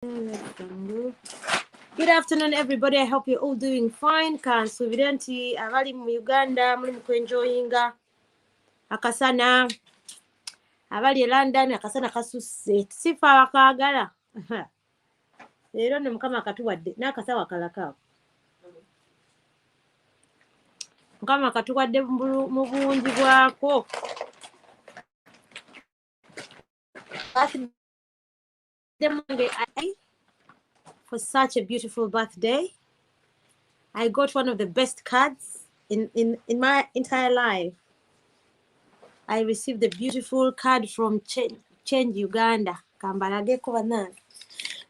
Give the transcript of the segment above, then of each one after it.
Good afternoon, everybody. I hope you're all doing fine. Kansubiranti abali mu Uganda muli mukwenjoyinga akasana abali London akasana kasusse sifa wakagala leero ne mukama katuwadde n'akasawa kalaka mukama katuwadde mu bungi bwako for such a beautiful birthday. I got one of the best cards in my entire life. I received a beautiful card from Change Uganda. Kambalageko banana.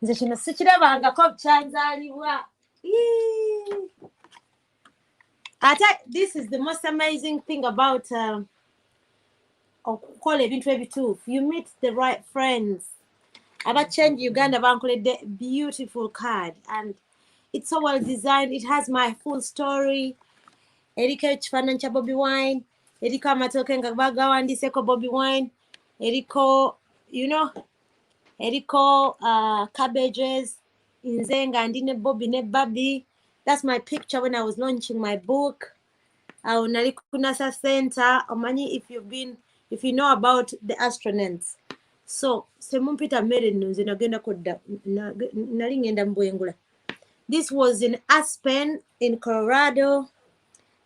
Nze kino sikirabangako kyanzalibwa. This is the most amazing thing about call ebintu ebituufu. You meet the right friends. About Change Uganda bankoledde beautiful card and it's so well designed. It has my full story. Eriko ekifaananyi kya Bobi Wine. Eriko amatooke nga bagawandiiseko Bobi Wine. Eriko, eriko cabbages. Nze nga ndi ne Bobby ne Babi. That's my picture when I was launching my book. Nali ku NASA Center. Omanyi if you know about the astronauts. So, semumpita mmere nno nze nagenda kodda nali ngenda mu bwengula. This was in Aspen in Colorado.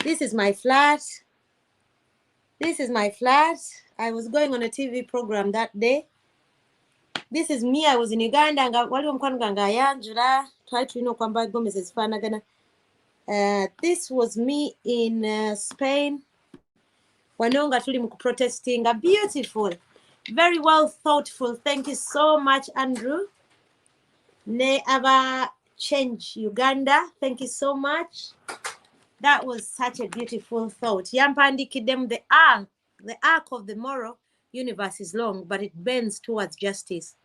This is my flat. This is my flat. I was going on a TV program that day. This is me. I was in Uganda. Waliwo mukwano gwange ayanjula. Twali tulina okwambala gomesi ezifaanagana. This was me in Spain. Wano nga tuli mu protesting. Beautiful. Very well thoughtful. Thank you so much, Andrew. Ne aba Change Uganda. Thank you so much. That was such a beautiful thought. Yampandikidem, the arc of the moral universe is long, but it bends towards justice.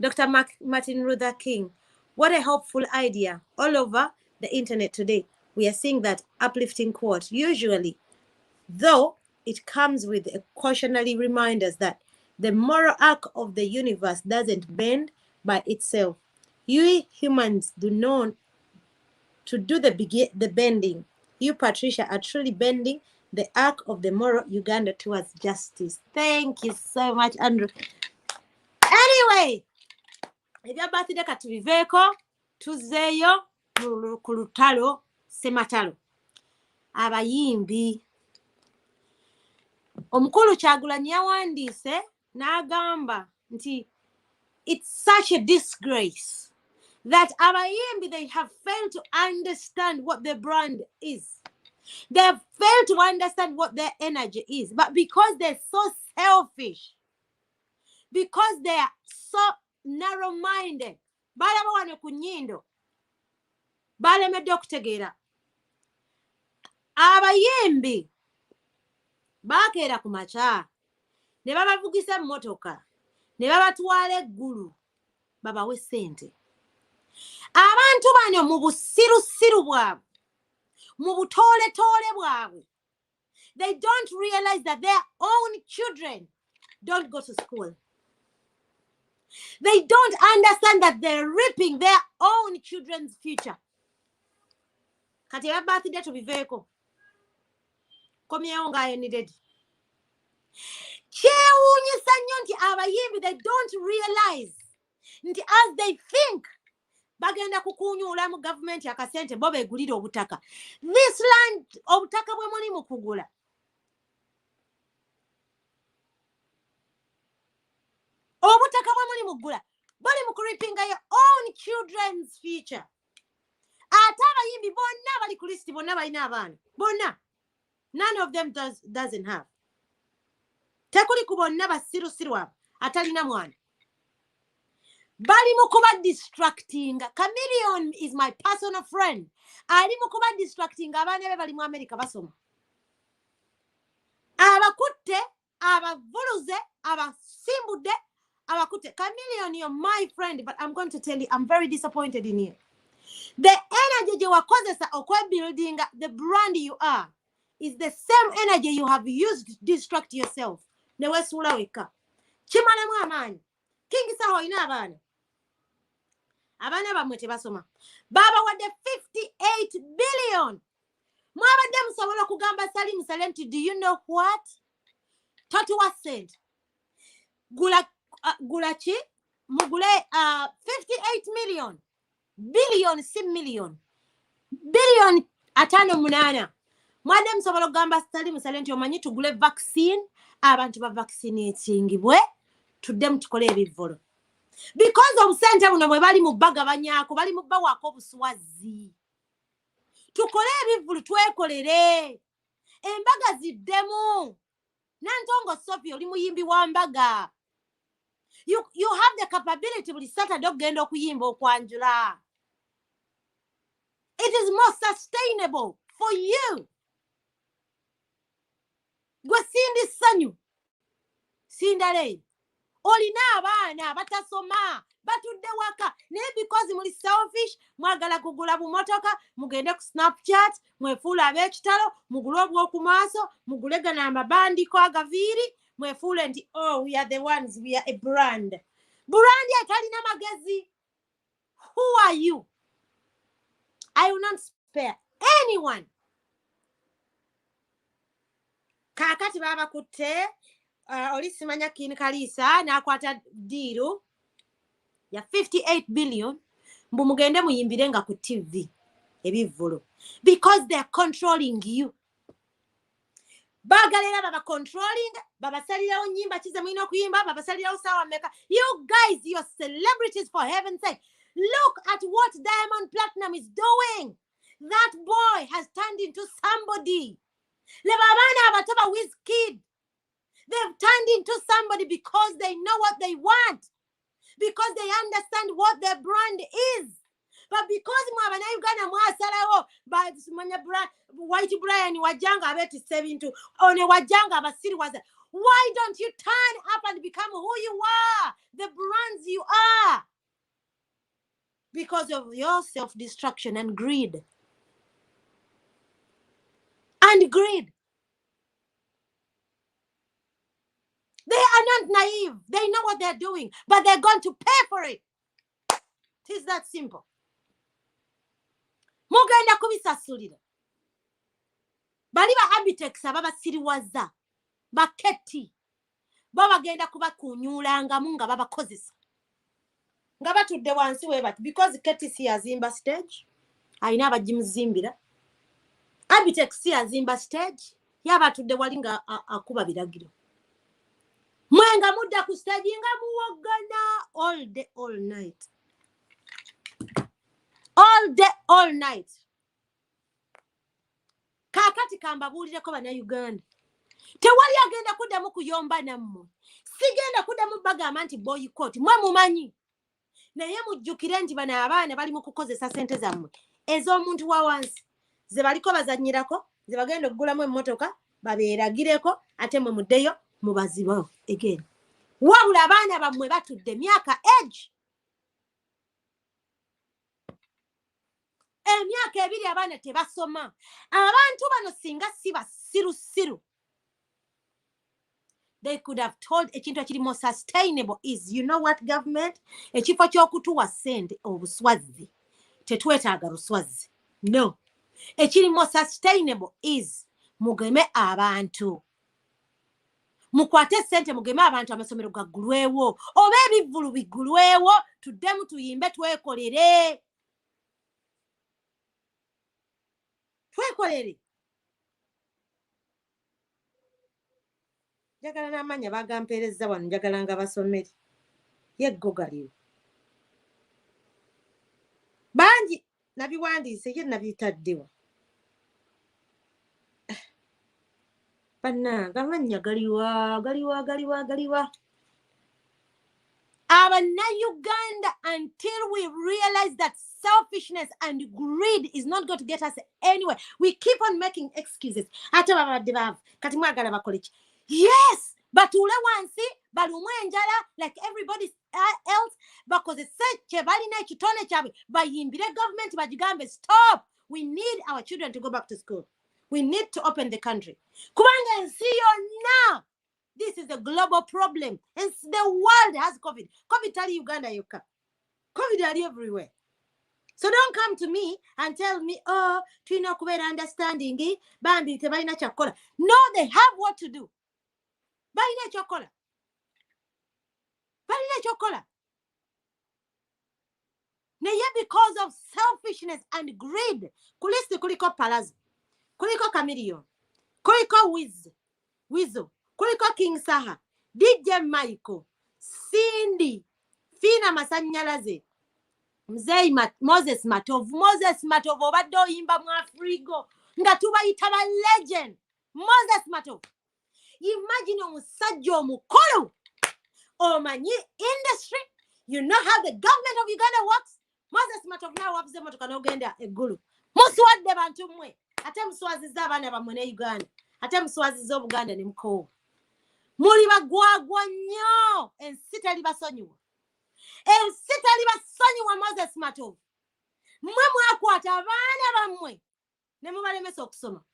Dr. Martin Luther King. What a hopeful idea. All over the internet today, we are seeing that uplifting quote. Usually, though, it comes with a cautionary reminders that the moral arc of the universe doesn't bend by itself. You humans do not to do the bending. You, Patricia, are truly bending the arc of the moral Uganda towards justice. Thank you so much, Andrew. Anyway, ebya birthday katubiveeko tuzzeeyo ku lutalo sematalo abayimbi. Omukulu Kyagulanyi yawandiise n'agamba nti it's such a disgrace that abayimbi, they have failed to understand what their brand is. They have failed to understand what their energy is. But because they're so selfish, because they are so narrow-minded, balaba wano ku nnyindo, balemedde okutegeera. Abayimbi baakeera ku makya ne babavugisa emmotoka ne babatwala eggulu babawe ssente. Abantu bano mu busirusiru bwabwe, mu butooletoole bwabwe, they don't realize that their own children don't go to school. They don't understand that they're ripping their own children's future. Kati ya birthday tubiveeko. Komyewo ng'ayonedde. Kyewuunyisa nnyo nti abayimbi, they don't realize nti as they think bagenda kukunyuula mu gavumenti akasente bo beegulira obutaka. This land, obutaka bwe muli mu kugula, obutaka bwe muli mu kugula bali mu kuripinga your own children's future. Ate abayimbi bonna bali ku listi, bonna balina abaana bonna. None of them doesn't have. Tekuli ku bonna basirusiru abo atalina mwana. Bali mu kuba distracting. Chameleon is my personal friend. Ali mu kuba distracting abaana be bali mu America basoma. Abakutte, abavuluze, abasimbudde, abakutte. Chameleon, you're my friend, but I'm going to tell you, I'm very disappointed in you. The energy you are building the brand you are is the same energy you have used to distract yourself. Newe sula weka. Chimana mu amaanyi. Kingi saho ina abaana. Abaana bamwe tebasoma. Baba wadde 58 billion. Mwabadde musobola okugamba Salim Salem, do you know what? Totuwa sent. Gula chi? Mugule 58 million. Billion si million. Billion atano munana. Mwabadde musobola okugamba Salim Salem omanyi tugule vaccine, abantu ba vaccinatingibwe, tuddemu tukole ebivvolo. Because obusente buno bwe bali mu bagabanyako, bali mu bawaako obuswazi. Tukole ebivvulu twekolere. Embaga ziddemu. Nantongo Sophie oli muyimbi wa mbaga. You have the capability buli Saturday okugenda okuyimba okwanjula. It is more sustainable for you. Gwe sindi sanyu. Sindale. Olina abaana batasoma. Batudde waka. Naye because muli selfish, mwagala kugula bumotoka, mugende ku Snapchat, mwefuula ab'ekitalo, mugule obw'oku maaso, mugule gana amabandiko agaviiri, mwefuule nti, oh, we are the ones, we are a brand. Brand etalina magezi. Who are you? I will not spare anyone. Kakati baba kutte, oli simanya Kin Kalisa, n'akwata diiru ya 58 billion, mbu mugende muyimbire nga ku TV ebivvulu. Because they are controlling you. Bagalera baba controlling, baba salirawo nyimba kize mwina okuyimba, baba salirawo sawa meka. You guys, you're celebrities for heaven's sake. Look at what Diamond Platinum is doing. That boy has turned into somebody. Le babana abatoba Wizkid. They've turned into somebody because they know what they want. Because they understand what their brand is. But because mwabana Uganda mwasalawo ba simanya brand White Brian wajanga abeti 72 one wajanga abasiri waza. Why don't you turn up and become who you are? The brands you are. Because of your self-destruction and greed. And greed. They are not naive. They know what they're doing. But they're going to pay for it. It is that simple. Mugenda kubisasulira. Bali ba Abitex ababa siriwaza. Baketi. Baba genda kubakunyulanga munga baba kozesa. Nga batudde wansi webati. Because Keti si yazimba stage. Ayina abagimuzimbira. Abitex si yazimba stage. Yaba tudde wali nga akuba biragiro. Mwenga mudda ku stage nga muwogana all day, all night. All day, all night. Kakati kambabuulireko bana Uganda. Tewali agenda kuddamu kuyomba nammwe. Sigenda kuddamu bagamba nti boycott. Mwe mumanyi. Naye mujjukire nti bana abaana bali mu kukozesa sente zammwe. Ez'omuntu wa wansi. Ze baliko bazannyirako, ze bagenda okugulamu emmotoka, babeeragireko, ate mwe muddeyo mubazibawo again. Wabula abaana bammwe batudde myaka age. Emyaka ebiri abaana tebasoma. Abantu bano singa si basirusiru. They could have told ekintu ekiri more sustainable is, you know what, government? Ekifo ky'okutuwa sente obuswazi. Tetwetaaga buswazi. No. Ekiri more sustainable is mugeme abantu. Mukwate sente mugeme abantu amasomero gaggulwewo. Oba ebivvulu biggulwewo, tuddemu tuyimbe twekolere. Twekolere. Njagala n'amanya bagampeerezza wano, njagala nga basomere. Yeggo galiwo. Bangi nabiwandiise ye nabitaddewa. Bannanga amannya galiwa. Uganda, until we realize that selfishness and greed is not going to get us anywhere. We keep on making excuses. Ate babadde baavu. Kati mwagala bakole ki? Yes, batule wansi, balumwe enjala like everybody else, because kye balina ekitone kyabwe bayimbire government bagigambe stop. We need our children to go back to school. We need to open the country. Kubanga ensi yonna. This is a global problem. And the world has COVID. COVID tali Uganda yokka. COVID are everywhere. So don't come to me and tell me, oh, tulina kubeera understanding, bambi tebalina kyakukola. No, they have what to do. Balina ekyokukola. Balina ekyokukola. Naye because of selfishness and greed, kulisi kuliko Palazzo, kuliko Chameleon, kuliko Wizzo, kuliko King Saha, DJ Michael, Cindy, Fina Masanyalaze, Mzee Moses Matovu obadde oyimba mu Afrigo nga tubayita ba legend. Moses Matovu, imagine omusajja omukulu omanyi industry, you know how the government of Uganda works. Moses Matovu nawe wavuze motoka n'ogenda eggulu. Muswadde bantu mmwe, ate muswazizza abaana bammwe ne Uganda, ate muswazizza Obuganda ne mukoowa. Muli bagwagwa nnyo, ensi teri basonyiwa. Ensi teri basonyiwa Moses Matovu. Mmwe mwakwata abaana bammwe ne mubalemesa okusoma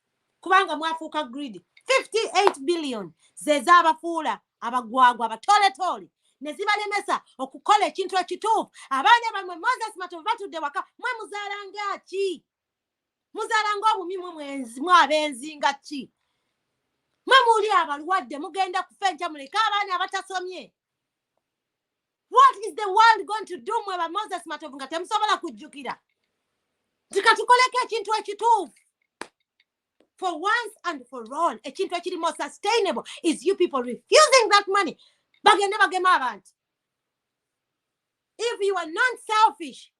kubanga mwafuuka greedy. 58 billion zezaabafuula abagwagwa abatoletole ne zibalemesa okukola ekintu ekituufu. Abaana bammwe Moses Matovu batudde waka, mwe muzaalanga ki? Muzaalanga obumi mwe abenzi nga ki? Mwe muli abalwadde mugenda kufa enkya muleka abaana abatasomye. What is the world going to do mwe ba Moses Matovu nga temusobola kujjukira? Tikatukoleko ekintu ekituufu. For once and for all, ekintu ekiri more sustainable is you people refusing that money. Bagende bagema abantu. If you are non-selfish,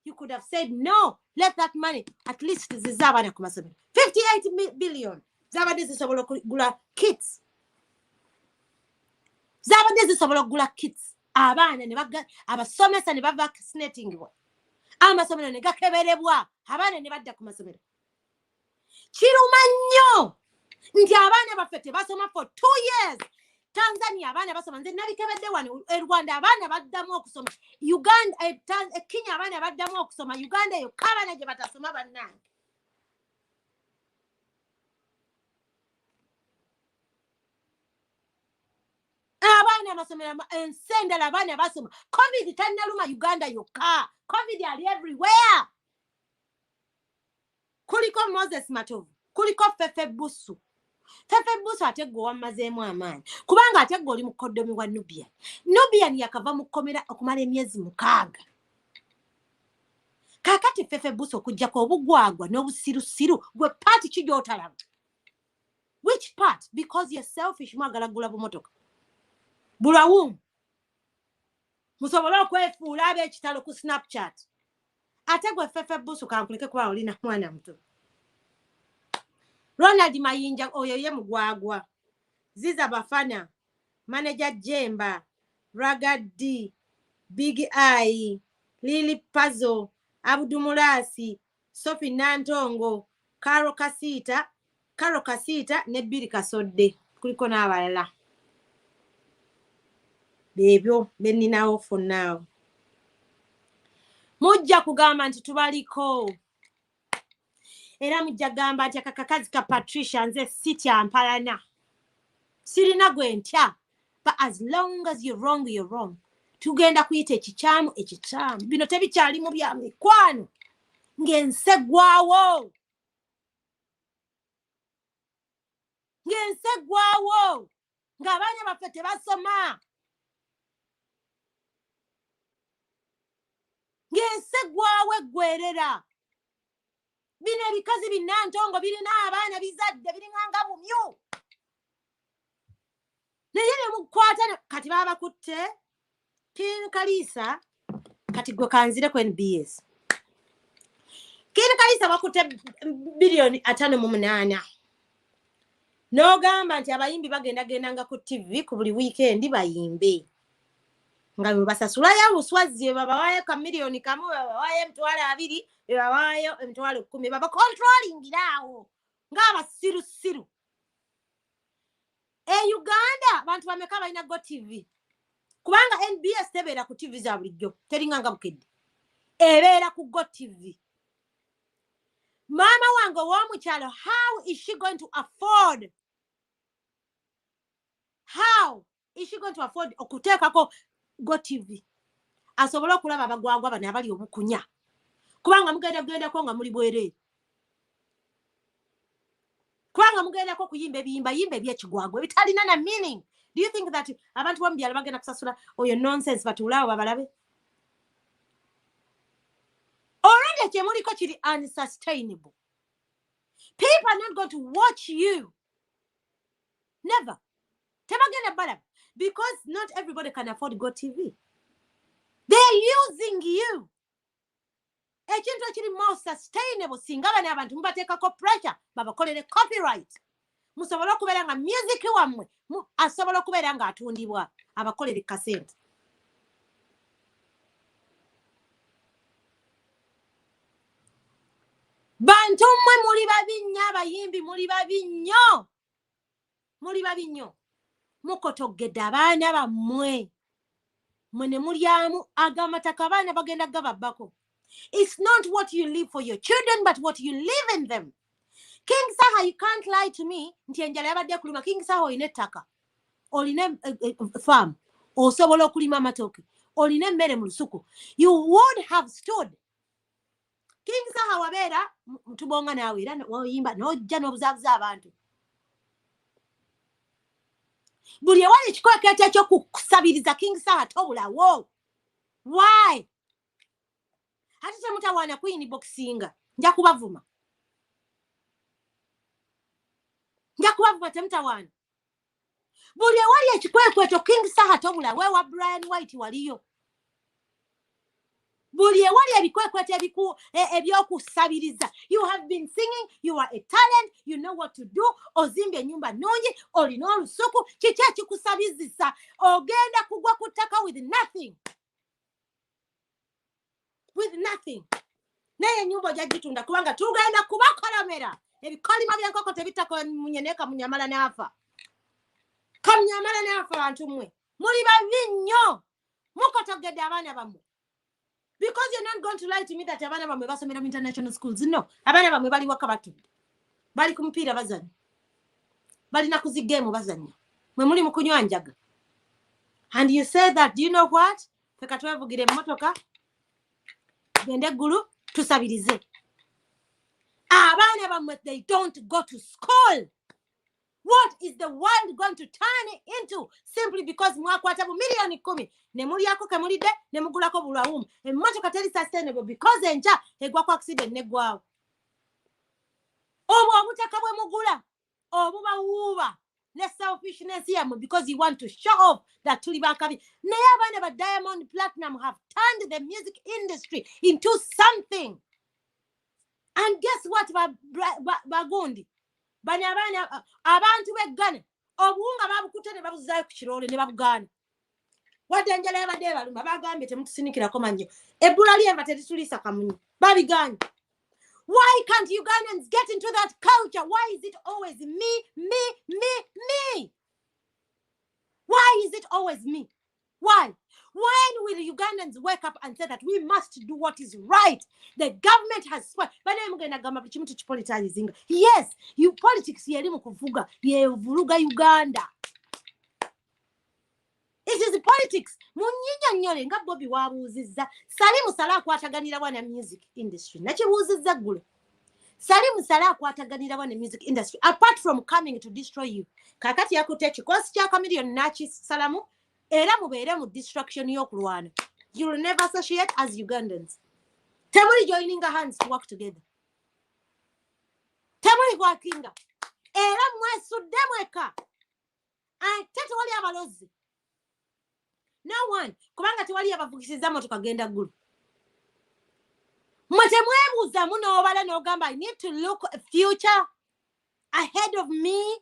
you could have said no, let that money at least zizabana ku masomero. 58 billion zabadde zisobola okugula kits. Zabadde zisobola okugula kits. Abaana ne baga abasomesa ne bavaccinatingibwa. Amasomero ne gakeberebwa. Abaana ne badda ku masomero. Kiruma nnyo nti abaana baffe tebasoma for 2 years. Tanzania abaana basoma, nze nabikebedde wano e Rwanda abaana baddamu okusoma. Uganda Kenya abaana baddamu okusoma. Uganda yo abaana gye batasoma bannange. Abaana amasomero ensi endala abaana basoma. COVID tannaluma Uganda yokka. COVID ali everywhere. Kuliko Moses Matovu, kuliko Fefe Busu. Fefe Busu ate gwe wammazeemu amaanyi kubanga ate gwe oli mukoddomi wa Nubian. Nubian yakava mu kkomera okumala emyezi 6. Kaakati Fefe Busu okujjako obugwagwa n'obusirusiru gwe paati ki gy'otalaba? Which part? Because you're selfish mwagala gula bumotoka. Bulawumu. Musobole okwefuula ab'ekitalo ku Snapchat. Ate gwe Fefe Busu kankuleke kuba olina mwana muto. Ronald Mayinja oyo ye mugwagwa. Ziza Bafana, Manager Jemba, Ragadi, Big Eye, Lily Puzzle, Abdumulasi, Sophie Nantongo, Karo Kasita ne Billy Kasodde. Kuliko n'abalala. Bebyo beninawo for now. Mujja kugamba nti tubaliko. Era mujja gamba nti akakazi ka Patricia nze sitya mpalana. Sirina gwe ntya. But as long as you're wrong, you're wrong. Tugenda kuyita ekikyamu. Bino tebikyali mu bya mikwano. Ng'ensegwawo. Ng'abaana baffe tebasoma. Ng'ensegwawo eggwerera. Bino ebikazi binnantongo birina abaana bizadde biringanga bumyu. Naye ne mukwata kati babakutte. King Kalisa kati gwe kanzire ku NBS. King Kalisa bakutte bilioni 5.8. N'ogamba nti abayimbi bagendanga ku TV ku buli weekend bayimbe. Nga basasulayo buswazi babawaayo ka milioni kamu babawaayo emitwalo 2 babawaayo emitwalo 10 baba controlingirawo ng'abasirusiru. Uganda abantu bameka balina go TV kubanga NBS tebeera ku TV za bulijjo teringanga bukedde ebeera ku go TV. Mama wange w'omukyalo, how is she going to afford? How is she going to afford okuteekako go TV? asobola okulaba abagwagwa bano abali obukunya kubanga mugendako nga muli bwereere kubanga mugendako kuyimba yimba ebyekigwagwa ebitalina na meaning. Do you think that abantu bomu byalo bagenda kusasula oyo nonsense batuulaawo babalabe? Already ekyemuliko kiri unsustainable. People are not going to watch you. Never. Tebagenda balaba. Because not everybody can afford Go TV. They're using you. Ekintu ekiri more sustainable singa bano abantu mubateekako pressure babakolere copyright. Musobola okubeera nga music wammwe asobola okubeera nga atundibwa abakolere kasente. Bantu mmwe muli babi nnyo abayimbi muli babi nnyo. Muli babi nnyo. Mukotoggedde abaana bammwe. Mwe ne mulyamu agamataka abaana bagenda gababbako. It's not what you live for your children, but what you live in them. King Saha, you can't lie to me. Nti enjala yabadde kulima. King Saha olina ettaka. Olina farm. Osobola okulima amatooke. Olina emmere mu lusuku. You would have stood. King Saha wabeera tubonga naawe era woyimba n'ojja n'obuzaabuza abantu. Buli ewali ekikwekeeto ekyokusabiriza King Saha tobulawo. Why? Ate temutawaana Queen boxinga. Nja kubavuma. Temutawaana. Buli ewali ekikwekweto King Saha tobulawo. Wewa Brian White waliyo. Buli ewali ebikwekweto ebyokusabiriza. You have been singing, you are a talent, you know what to do, ozimbye ennyumba nnungi, olina olusuku, kiki ekikusabizisa, ogenda kugwa ku ttaka with nothing. With nothing. Naye ennyumba ojja gitunda kubanga tugenda kubakolamera. Ebikolima by'enkoko tebitamunye naye kamunyamala n'afa. Kamunyamala n'afa bantu mmwe. Muli babi nnyo. Mukotogedde abaana bammwe. Because you're not going to lie to me that abana bamwe basomera mu international schools. No. Abana bamwe bali waka batudde. Bali ku mupiira bazannya. Bali na kuzigemu bazannya. Mwe muli mu kunywa njaga. And you say that, do you know what? Feka twevugire emmotoka. Gende eggulu tusabirize. Abana bamwe, they don't go to school. What is the world going to turn into simply because mwakwata bu million 10 ne mulyako kemulidde ne mugulako bulawumu emmotoka teri sustainable because enja egwa ku accident negwawo obwo obutaka bwe mugula obuba wuuba ne selfishness yammwe because you want to show off that tuli bakabi naye abaana ba Diamond Platinum have turned the music industry into something. And guess what bagundi bani abana abantu beggane obuwunga babukutte ne babuzaayo ku kiroole ne babugaana wadde enjala yabadde baluma bagambye temutusinikirako mannyo ebbula ly'enva terituliisa kamunyi babigaanye. Why can't Ugandans get into that culture? Why is it always me? Why is it always me? Why? When will Ugandans wake up and say that we must do what is right? The government has spoiled. Yes, you politics yeri mu kuvuga yevuluga Uganda. It is politics. Munyinya nyole nga Bobby wabuuzizza. Salimu Sala akwataganira wana music industry. Nakibuuzizza ggulo. Salimu Sala akwataganira wana music industry. Apart from coming to destroy you. Kakati yakutte ekikosi kya Chameleon nakisalamu. Era mubeere mu distraction y'okulwana. You will never associate as Ugandans. Temuli joining hands to work together. Temuli workinga. Era mwesudde mweka. Ate tewali abalozi. No one. Kubanga tewali abavugisiza motoka genda ggulu. Mwe temwebuuza munoobala n'ogamba I need to look a future ahead of me.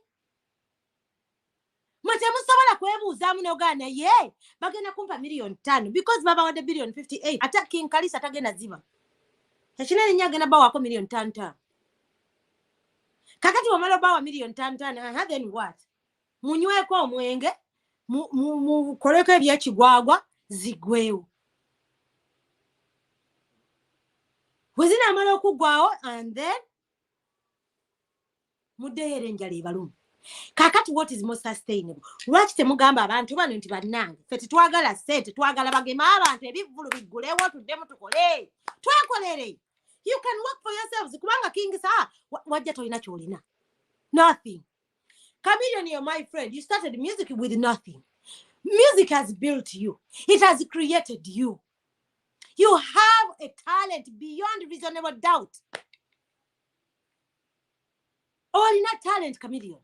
Mate musobola kwebuuzaamu n'ogaana ye bagenda kumpa million 5 because baba wadde billion 58 ate King Kalisa tagenda ziba ekinene nnyo agenda bawaako million 5. Kakati wamala bawa million 5 then what? Munyweko omwenge mukoleko ebyekigwagwa zigwewo wezinaamala okuggwawo and then muddeyo era enjala ebaluma. Kakati what is more sustainable? Lwaki temugamba abantu bano nti bannange ffe tetwagala ssente twagala bagema abantu ebivvulu biggulewo tuddemu tukole twakolere. You can work for yourselves. Kubanga King sa wajja tolina kyolina. Nothing. Chameleon, you're my friend. You started music with nothing. Music has built you. It has created you. You have a talent beyond reasonable doubt. All in that talent, Chameleon.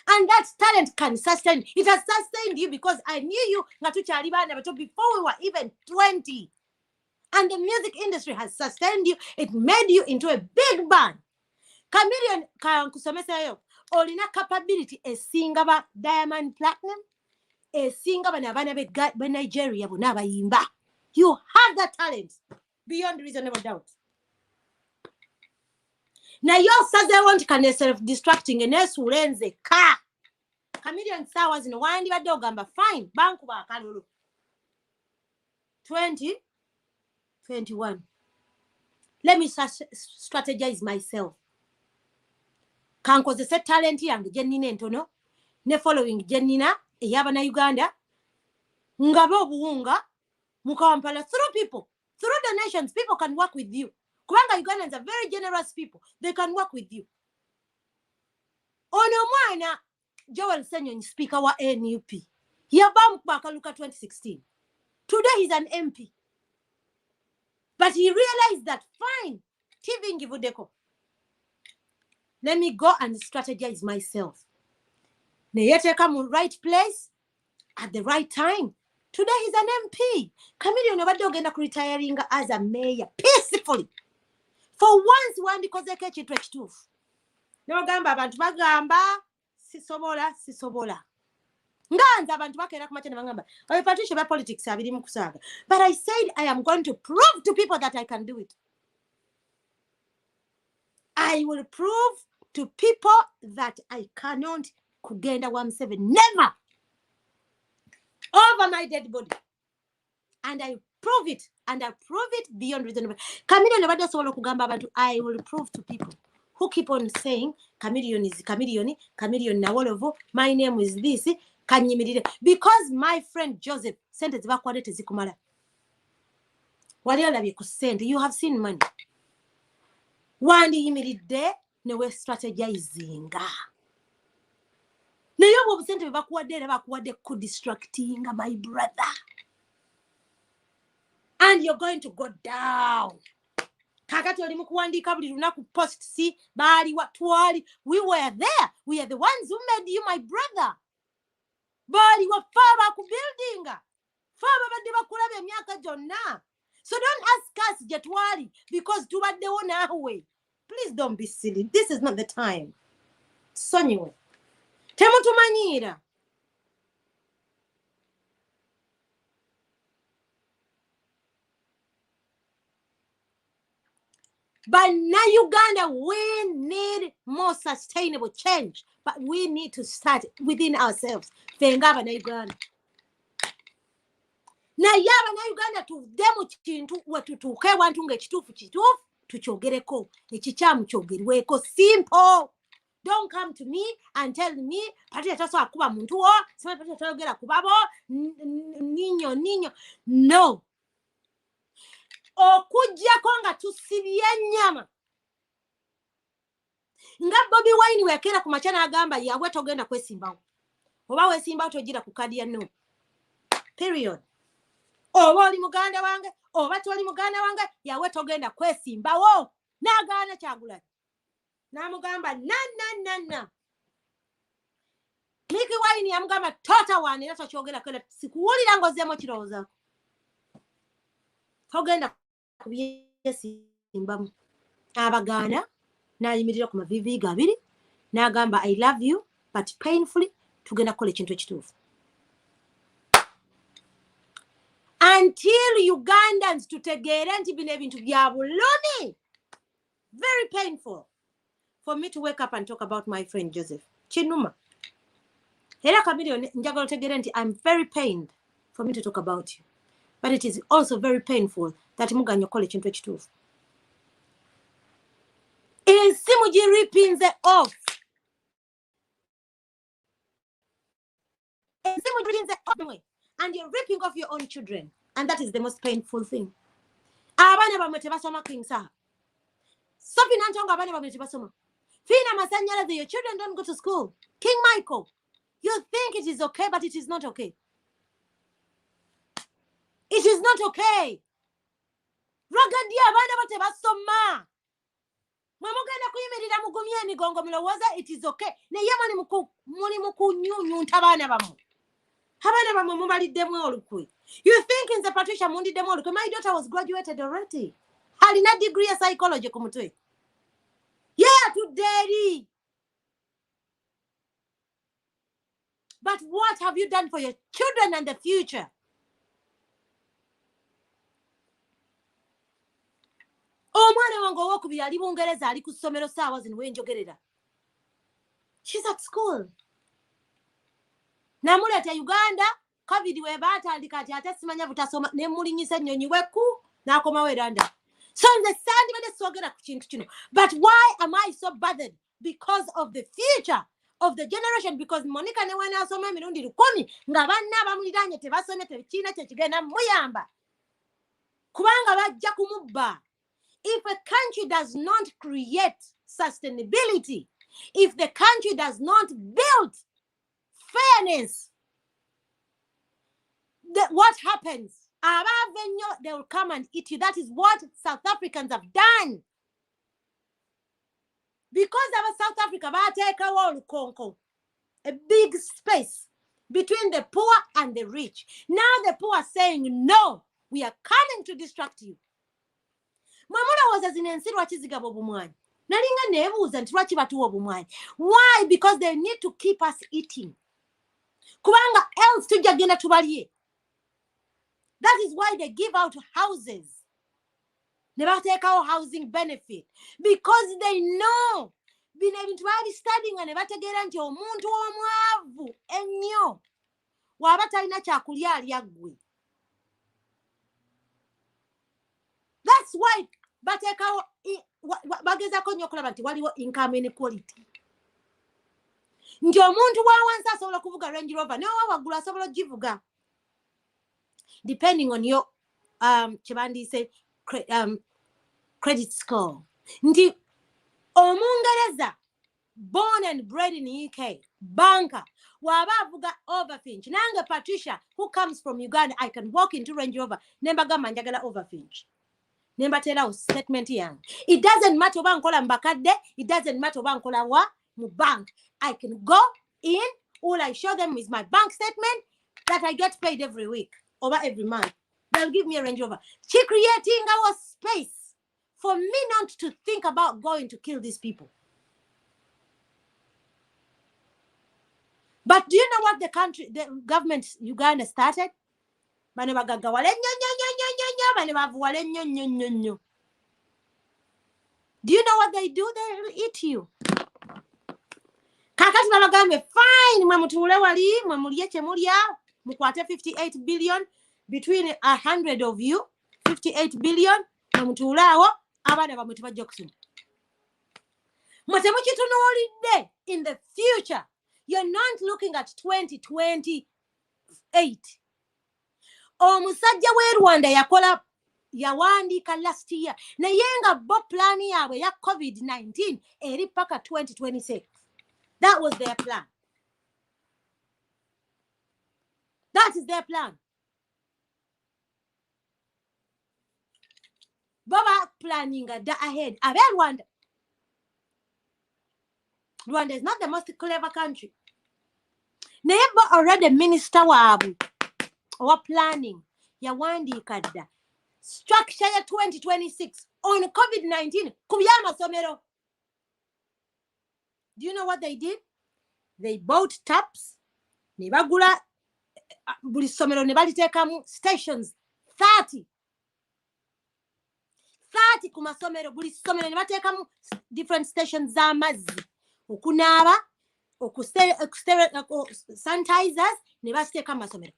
And that talent can sustain. It has sustained you because I knew you before we were even 20. And the music industry has sustained you. It made you into a big band. Chameleon, kankusomeseyo. Olina capability esinga ba Diamond Platinum. Esinga banabana be Nigeria bonna bayimba. You have that talent beyond reasonable doubt. Now your saze can self-destructing and esulenze ka. Chameleon sawa zino wandi badde ogamba fine banku ba kalulu. 2021. Let me strategize myself. Kankozese talent yange jennina entono ne following jennina eyabana Uganda ngabe obuwunga mu Kampala through people, through donations. People can work with you. Kubanga Ugandans are very generous people. They can work with you. Ono mwana Joel Senyonyi, speaker wa NUP. Yabamu Bakaluka 2016. Today he's an MP. But he realized that fine, TV ngivudeko. Let me go and strategize myself. Neyete come in right place at the right time. Today he's an MP. Chameleon obadde ogenda retiring as a mayor peacefully. For once wandikozeko ekintu ekituufu. Nogamba abantu bagamba sisobola. Nganze abantu bakeera ku machane bangamba Patricia ba politics abiri mu kusaga. But I said I am going to prove to people that I can do it. I will prove to people that I cannot kugenda 17. Never. Over my dead body. And I prove it. And I prove it beyond reasonable. Chameleon obadde osobola okugamba abantu, I will prove to people who keep on saying Chameleon is Chameleon Nawolovo, my name is this, kanyimirire. Because my friend Joseph sente zibakwade tezikumala. Wali olabye ku sente, you have seen money. Wandi yimiridde newe strategizinga. Naye obwo busente bakuwadde ku distracting my brother. And you're going to go down. Kakati oli mukuwandika buli lunaku post si bali watwali. We were there. We are the ones who made you my brother. Bali wafaba ku building. Faba badde bakulaba emyaka gyonna. So don't ask us jetwali because tubaddewo naawe. Please don't be silly. This is not the time. Sonyiwe. Temutumanyira. But now Uganda, we need more sustainable change. But we need to start within ourselves. Fengaba na Uganda. Na yaba na Uganda tuddemu kintu wetutuuke wantu ng'ekituufu tukyogereko. Ekikyamu kyogerweko. Simple. Don't come to me and tell me Patricia tasobola kuba muntu wo, sima Patricia tayogera kubabo, ninyo. No. Okujjako nga tusibye ennyama. Nga Bobi Wine weekera ku machana agamba yawe togenda kwesimbawo. Oba wesimbawo togira ku kadi ya no. Period. Oba oli muganda wange, oba toli muganda wange, yawe togenda kwesimbawo. Nagaana Kyagulanyi. Namugamba na. Miki Wine yamugamba tota wane era takyogera kwera sikuwulira ngozeemo kirowooza. Togenda kubyesimbamu. Abagaana nayimirira ku mavivi gabiri nagamba I love you but painfully tugenda kukola ekintu ekituufu. Until Ugandans tutegeere nti bino ebintu bya bulumi. Very painful for me to wake up and talk about my friend Joseph. Chinuma. Era Chameleon njagala otegeere nti I'm very pained for me to talk about you. But it is also very painful that muganya okola ekintu ekituufu. Ensimu giripinze off. And you're ripping off your own children. And that is the most painful thing. Abana bamwe tebasoma King Saha. Sophie Nantonga abana bamwe tebasoma. Fina Masanyala, your children don't go to school. King Michael, you think it is okay, but it is not okay. It is not okay. Ragadia abana bate basoma. Mwamugenda kuyimirira mugumye emigongo mulowoza it is okay. Ne yamani muli mukunyunyu ntabana bamu. Habana bamu mubaliddemu olukwe. You think in the Patricia Mundi demo, my daughter was graduated already. Halina degree in psychology kumutwe. Yeah, to daddy. But what have you done for your children and the future? Omwana wange owokubiri ali Bungereza ali ku ssomero saawa zino wenjogerera. She's at school. Namuleta Uganda, COVID webatandika ati ate simanya butasoma ne mulinyisa ennyonyi weku n'akomawo eranda. So the sand bade sogera ku kintu kino. But why am I so bothered? Because of the future of the generation. Because Monica ne wana asoma emirundi 10 nga banna bamuliranye tebasome tekina kyekigenda muyamba. Kubanga bajja kumubba. If a country does not create sustainability, if the country does not build fairness, what happens? They will come and eat you. That is what South Africans have done. Because of South Africa, a big space between the poor and the rich. Now the poor are saying, no, we are coming to distract you. Mamula was as in Ensirwa Chizigabo Bumwan. Nalinga nebuza nti lwaki batuwa obumwanyi. Why? Because they need to keep us eating. Kubanga else tujagenda tubalye. That is why they give out houses. They take out housing benefit. Because they know. Bine bintu bali studying and bategera nti omuntu omwavu ennyo waba talina kyakulya alya ggwe. That's why bateka bagezako nnyo okulaba nti waliwo income inequality. Nti omuntu wa wansi asobola kuvuga Range Rover naye wawaggulu asobola givuga. Depending on your say credit score. Nti omungereza born and bred in the UK, banker, waba avuga Overfinch. Nange Patricia, who comes from Uganda, I can walk into Range Rover. Nemba gamba njagala Overfinch. Nemba tela statement yang. It doesn't matter oba nkola mbakadde. It doesn't matter oba nkola wa mu bank. I can go in. All I show them is my bank statement that I get paid every week or every month. They'll give me a Range Rover. She creating our space for me not to think about going to kill these people. But do you know what the government Uganda started? Do you know what they do? They eat you. Kakati babagambe fine mwamutule wali mwamulye kyemulya mukwate 58 billion between 100 of you 58 billion mwamutule awo abana bamwe tebajja kusoma. Mwatemu kitunuulidde in the future. You're not looking at 2028. Omusajja we Rwanda yawandiika last year. Naye nga bo plan yaabwe ya COVID-19 eri paka 2026. That was their plan. That is their plan. Baba planning ahead. Abe Rwanda. Rwanda is not the most clever country. Neighbor already minister wabu or planning yawandiika dda structure ya 2026 on COVID-19 kubiyama somero. Do you know what they did? They bought taps. Ne bagula buli somero ne baliteekamu stations 30 ku masomero. Buli somero ne bateekamu different stations z'amazzi okunaaba sanitizers ne basiteeka mu masomero.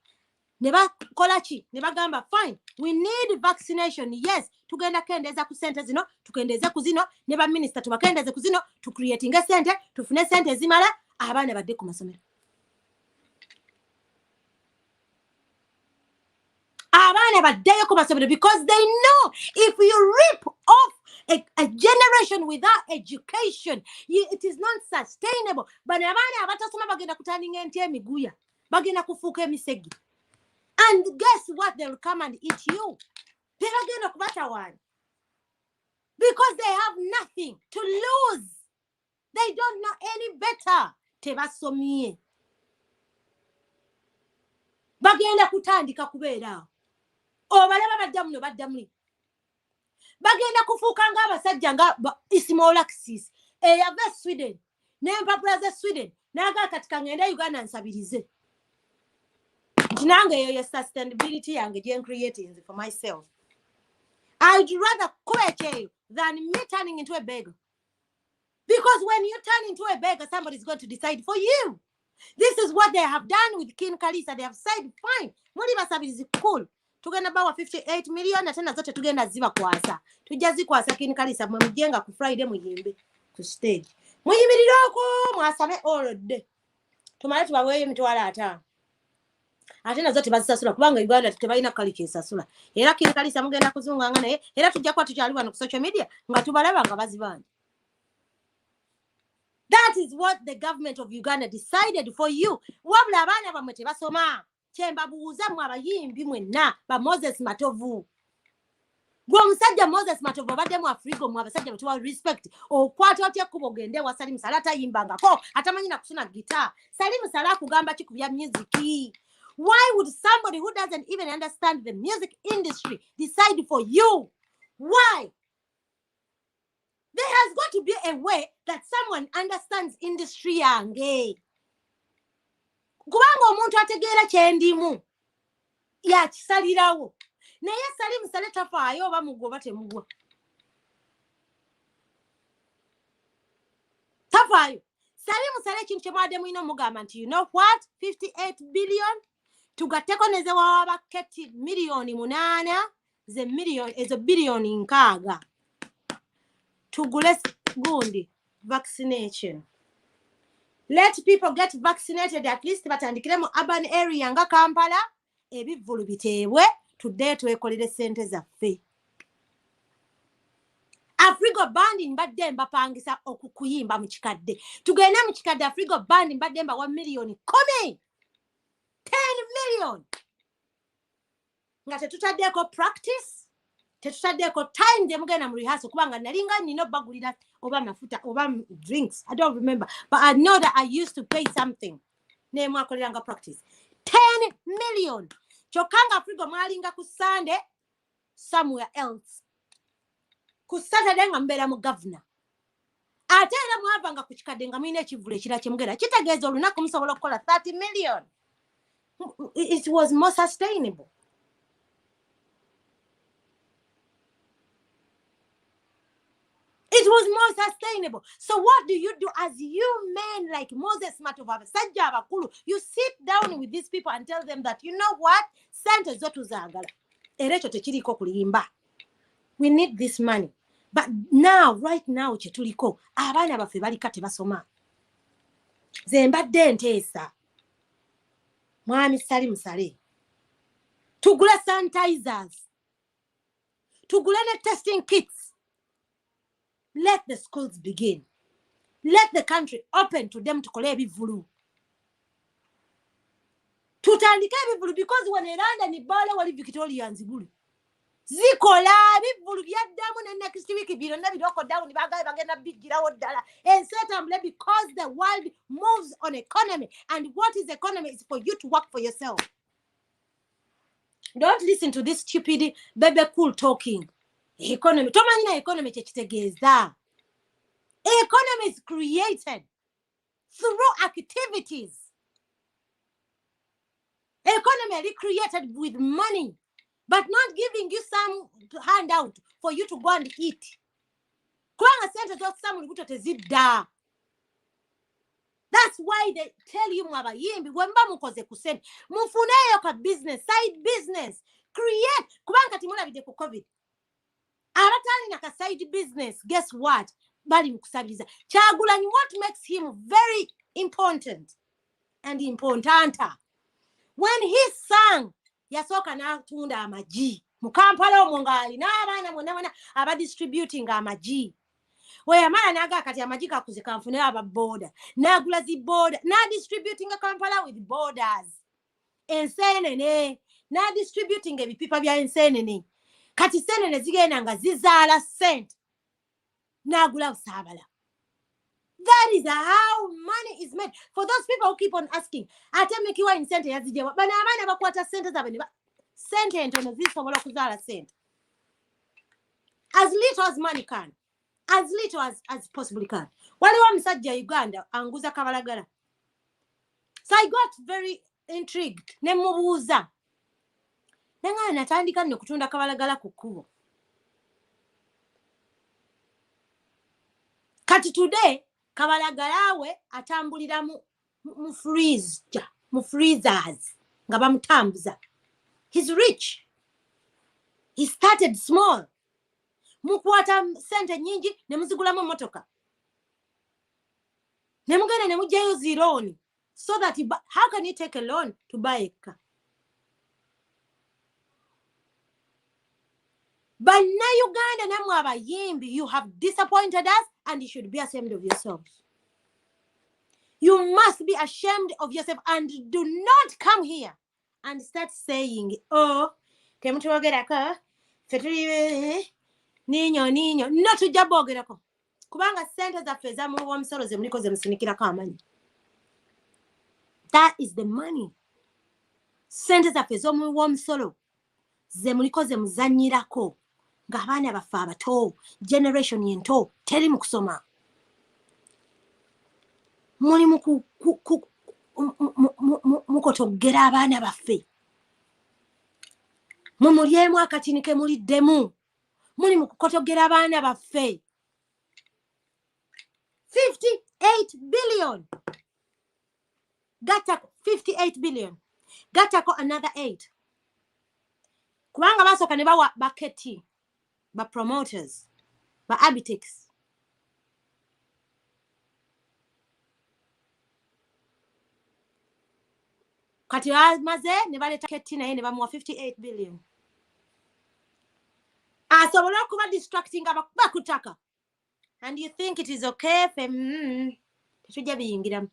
Ne bakola ki? Ne bagamba fine, we need vaccination. Yes, tugenda kendeeza ku sente zino, tukendeeze ku zino, ne ba minister tubakendeeze ku zino, tu creating sente, tufune sente zimala abaana badde ku masomero. abaana baddeyo ku masomero, because they know if you rip off a generation without education, it is not sustainable. But abaana abatasoma bagenda kutandinga enti emiguya, bagenda kufuuka emisegi, and guess what, they'll come and eat you. Tebagenda kubatawaanya because they have nothing to lose. They don't know any better. Tebasomye, bagenda kutandika kubeera obalaba badda muno badda muli, bagenda kufuuka ng'abasajja nga Ismolakis eyava Sweden n'empapula ze Sweden n'agala kati kangenda Uganda nsabirize nti nange eyo ye sustainability yange gye creating for myself. I'd rather quit you than me turning into a beggar, because when you turn into a beggar, somebody's going to decide for you. This is what they have done with King Kalisa. They have said, fine, muli basabirizi cool, tugenda bawa 58 million na tena zote tugenda ziba kwasa, tujazi kwasa King Kalisa mwe mjenga ku Friday muyimbe ku stage, muyimirira ko mwasabe all day, tumale tubaweyo emitwalo 5 atena zote bazisasula kubanga Uganda tebalina kaliki esasula, era King Kalisa mugenda kuzunganga naye, era tujja kwa tukyali wano ku social media nga tubalaba nga bazibanja. That is what the government of Uganda decided for you. Wabula abaana bamwe tebasoma. Kyembabuuza mwe abayimbi mwenna ba Moses Matovu. Gwe omusajja Moses Matovu abadde mu Africa mwe abasajja betuwa respect. Okwata otya kubo gende wa Salim Sala tayimbangako, atamanyi na kusuna guitar. Salim Sala kugamba ki kubya music. Why would somebody who doesn't even understand the music industry decide for you? Why? There has got to be a way that someone understands industry yange. Kubanga omuntu ategeera kyendimu ya kisalirawo. Naye Salim Sale tafaayo oba mugoba temugwa. Tafaayo. Salim Sale kintu kyemwadde ino mugamba nti you know what? 58 billion tugatteko neze waba keti milioni 8 ze million ezo bilioni 6. Tugule gundi vaccination. Let people get vaccinated at least batandikire mu urban area nga Kampala, ebivulu biteebwe tudde twekolere sente zaffe. Afrigo band mbadde mbapangisa okukuyimba mu kikadde. Tugenda mu kikadde Afrigo band mbadde mba 1 million 10 million. Nga tetutaddeko practice, tetutaddeko time gye mugenda mu rehearsal kubanga nalinga nino bagulira oba mafuta oba drinks. I don't remember, but I know that I used to pay something. Ne mwakoliranga practice. 10 million. Chokanga Afrigo mwalinga ku Sunday somewhere else. Ku Saturday nga mbeera mu governor. Ate era mwavanga ku kikadde nga mwine ekivule kira kyemugenda. Kitegeeza olunaku musobola okukola 30 million. It was more sustainable. It was more sustainable. So what do you do as you men like Moses Matova, Sajja Abakulu? You sit down with these people and tell them that, you know what? Sente zotu zagala. Erecho tekiriko kulimba. We need this money. But now, right now, chetuliko, abana bafe balika tebasoma. Zembadde nteesa. Mwami Salim Sale. Tugule sanitizers. Tugule testing kits. Let the schools begin. Let the country open to them to kole ebivulu. Tutandika ebivulu because when Rwanda ni bale wali Victoria nzigulu. Zikola ebivulu byaddamu ne next week bironna bidoko down bagaye bagenda bigirawo ddala. And certainly because the world moves on economy, and what is economy is for you to work for yourself. Don't listen to this stupid baby cool talking. Economy. Tomanyina economy kyekitegeeza. Economy is created through activities. Economy is created with money, but not giving you some handout for you to go and eat. Kwanga sente zokusamula buto tezidda. That's why they tell you mwabayimbi wemba mukoze kusente mufuneyo ka business, side business, create kubanga timulabide ku COVID. Abatali na ka side business, guess what? Bali mukusabiriza. Kyagulanyi, what makes him very important and importanter? When he sang Yasooka n'atunda amagi mu Kampala omwo ng'ali n'abaana bonna aba distributing amagi. Weyamala n'agaa kati amagi kakuze kanfune aba boda. N'agula zi boda. Distributing a Kampala with borders. Enseenene. Distributing ebipipa bya enseenene. Kati enseenene zigenda nga zizaala ssente. N'agula busaabala. That is how money is made. For those people who keep on asking, atemikiwa insente yazijewa. Bana abaana bakwata sente zabwe sente entono zisobola okuzaala sente. As little as money can. As little as possibly can. Waliwo omusajja Uganda anguza kabalagala. So I got very intrigued. Ne mubuuza. Nengana natandika nno kutunda kabalagala ku kkubo. Kati today kabalagalawe atambulira mu freezers nga bamutambuza. He's rich. He started small. Mukwata sente nyingi ne muzigulamu motoka. Ne mugenda ne mujjayo zironi. So that how can you take a loan to buy a car? But now Uganda namwe abayimbi, you have disappointed us and you should be ashamed of yourselves. You must be ashamed of yourself and do not come here and start saying, oh, temutuwogerako, ninyo, not tujja boogerako. Kubanga sente zaffe ezamuwa omusolo ze muliko ze musinikirako amanyi. That is the money. Sente zaffe ez'omuwa omusolo ze muliko ze muzannyirako. Ng'abaana baffe abato, generation yento, teri mu kusoma. Muli mukotogera abaana baffe. Mumulyemu akatini ke muliddemu. Muli mukotogera abaana baffe. 58 billion. Gatako 58 billion. Gatako another 8. Kubanga basooka ne bawa baketi. Ba promoters, ba Abitex. Kati maze ne baleta keti naye ne bamuwa 58 billion. Asobola kuba distracting bakutaka. And you think it is okay fe tetujja biyingiramu.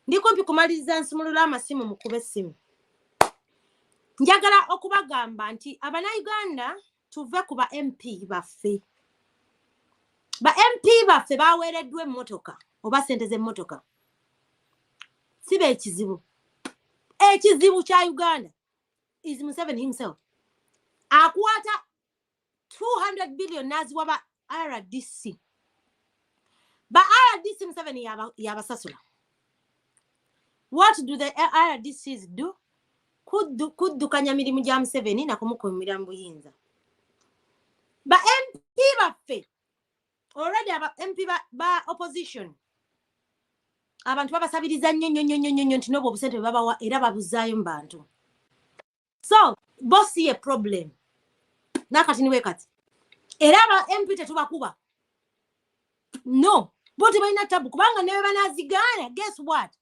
Ndi kumpi kumaliriza nsumulula amasimu mukube essimu. Njagala okubagamba nti Abannayuganda tuve ku ba MP baffe. Ba MP baffe baweereddwa emmotoka oba sente z'emmotoka. Sibe ekizibu. Ekizibu kya Uganda is Museveni himself. Akwata 200 billion naziwa ba RDC. Ba RDC Museveni yabasasula. What do the RDCs do? Kuddukanya mirimu gya Museveni na kumukumira mu buyinza. Ba MP baffe already aba MP ba opposition abantu babasabiriza nnyo nti n'obwo obusente babawa era babuzaayo mu bantu. So boss ye problem nakati niwe kati era aba MP tetubakuba no bo tebalina tabu kubanga newe banazigaana. Guess what?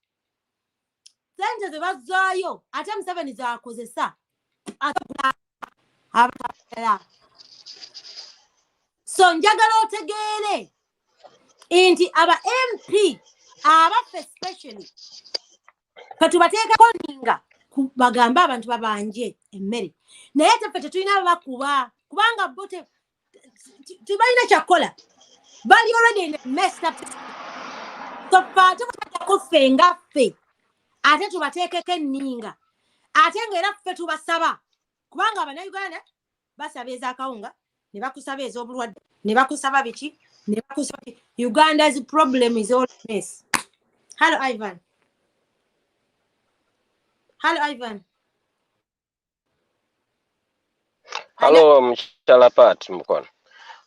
Sente ze bazaayo ate Museveni zaakozesa abatala. So njagala otegeere nti aba MP abaffe especially katubateekako ninga bagamba abantu babanje emmere naye teffe tetulina bakuba kubanga bo tebalina kyakola. Bali already in a messed up. So tubateekako ffe nga ffe ate tubateekeko enninga ate ng'era ffe tubasaba kubanga Abannayuganda basaba ez'akawunga ne bakusaba ez'obulwadde ne bakusaba biki ne bakusaba Uganda's problem is all mess. Hello Ivan. Hello Mchalapat Mukono.